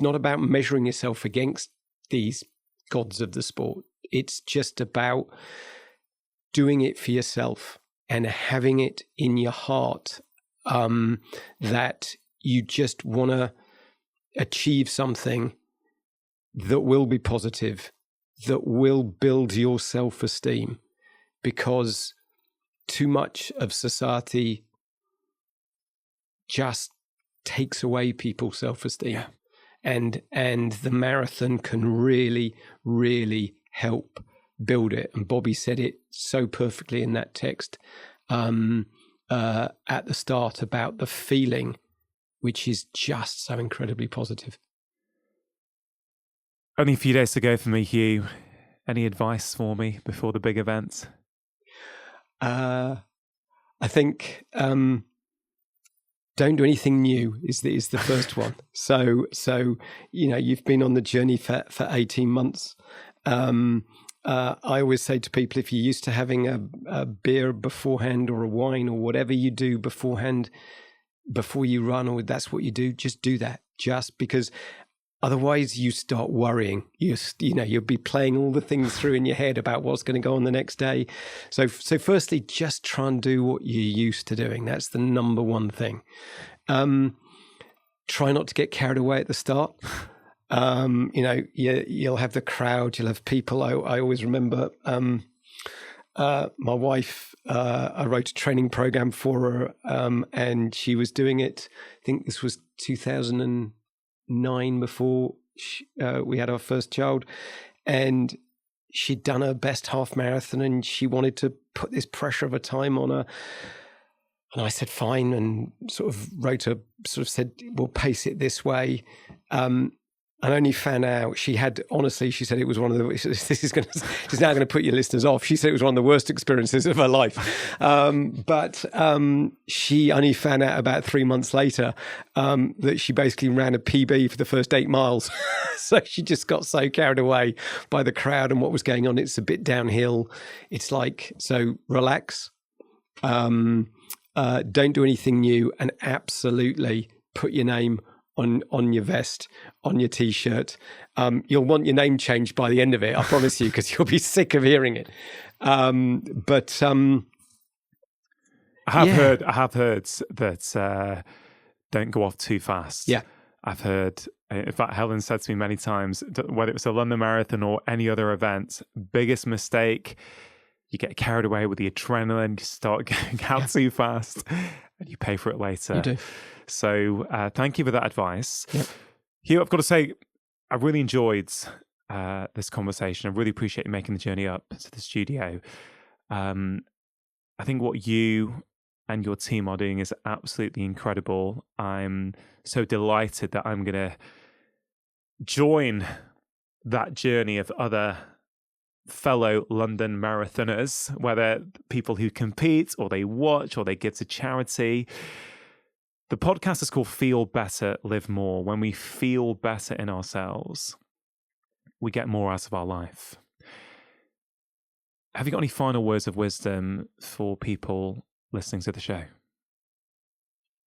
not about measuring yourself against these gods of the sport. It's just about doing it for yourself and having it in your heart that you just want to achieve something that will be positive, that will build your self-esteem, because too much of society just takes away people's self-esteem. Yeah. And the marathon can really, really help build it. And Bobby said it so perfectly in that text at the start about the feeling, which is just so incredibly positive. Only a few days to go for me, Hugh. Any advice for me before the big event? I think don't do anything new is the first one. So you've been on the journey for 18 months. I always say to people, if you're used to having a beer beforehand or a wine or whatever you do beforehand, before you run, or that's what you do, just do that. Just because otherwise you start worrying. You'll be playing all the things through in your head about what's going to go on the next day. So firstly, just try and do what you're used to doing. That's the number one thing. Try not to get carried away at the start. You'll have the crowd, you'll have people. I always remember my wife, I wrote a training program for her, and she was doing it. I think this was 2009 before we had our first child, and she'd done her best half marathon and she wanted to put this pressure of a time on her. And I said, fine, and sort of said, we'll pace it this way. And only found out she said it was one of the, she's now going to put your listeners off. She said it was one of the worst experiences of her life. But she only found out about 3 months later that she basically ran a PB for the first 8 miles. So she just got so carried away by the crowd and what was going on. It's a bit downhill. It's like, so relax. Don't do anything new, and absolutely put your name on your vest, on your T-shirt. You'll want your name changed by the end of it, I promise you, because you'll be sick of hearing it. I have heard that don't go off too fast. Yeah. I've heard, in fact, Helen said to me many times, whether it was a London Marathon or any other event, biggest mistake, you get carried away with the adrenaline, you start going out too fast, and you pay for it later. You do. So thank you for that advice. Yep. Hugh, I've got to say, I really enjoyed this conversation. I really appreciate you making the journey up to the studio. I think what you and your team are doing is absolutely incredible. I'm so delighted that I'm going to join that journey of other fellow London marathoners, whether people who compete or they watch or they give to charity. The podcast is called Feel Better, Live More. When we feel better in ourselves, we get more out of our life. Have you got any final words of wisdom for people listening to the show?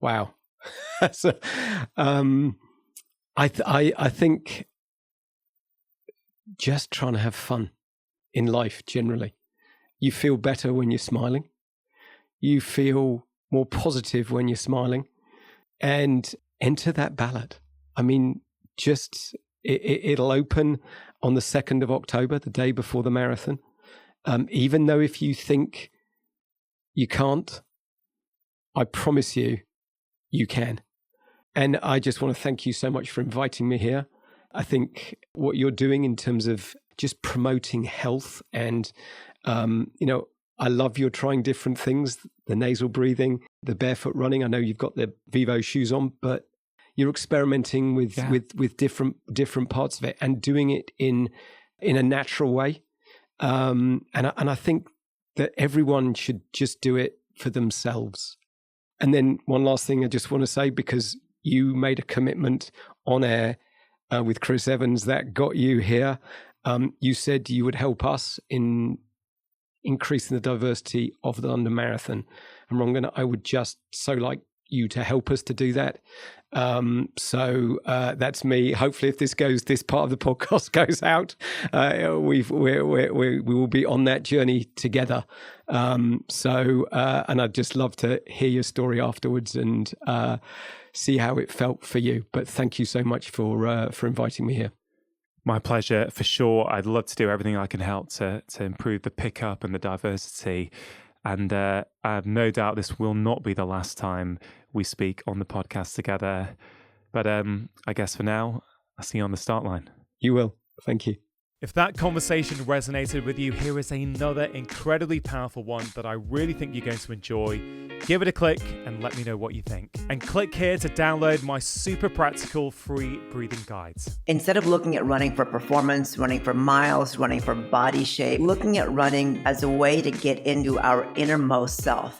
Wow. So, I think just trying to have fun in life generally. You feel better when you're smiling. You feel more positive when you're smiling. And enter that ballot. I mean, just it'll open on the 2nd of October, the day before the marathon. Even though if you think you can't, I promise you, you can. And I just want to thank you so much for inviting me here. I think what you're doing in terms of just promoting health and, I love you're trying different things, the nasal breathing, the barefoot running. I know you've got the Vivo shoes on, but you're experimenting with different parts of it and doing it in a natural way. And I think that everyone should just do it for themselves. And then one last thing I just want to say, because you made a commitment on air with Chris Evans that got you here. You said you would help us in increasing the diversity of the London Marathon. And Rangan, I would just so like you to help us to do that. So that's me. Hopefully, if this part of the podcast goes out, we will be on that journey together. And I'd just love to hear your story afterwards and see how it felt for you. But thank you so much for inviting me here. My pleasure, for sure. I'd love to do everything I can help to improve the pickup and the diversity. And I have no doubt this will not be the last time we speak on the podcast together. But I guess for now, I'll see you on the start line. You will. Thank you. If that conversation resonated with you, here is another incredibly powerful one that I really think you're going to enjoy. Give it a click and let me know what you think. And click here to download my super practical free breathing guides. Instead of looking at running for performance, running for miles, running for body shape, looking at running as a way to get into our innermost self.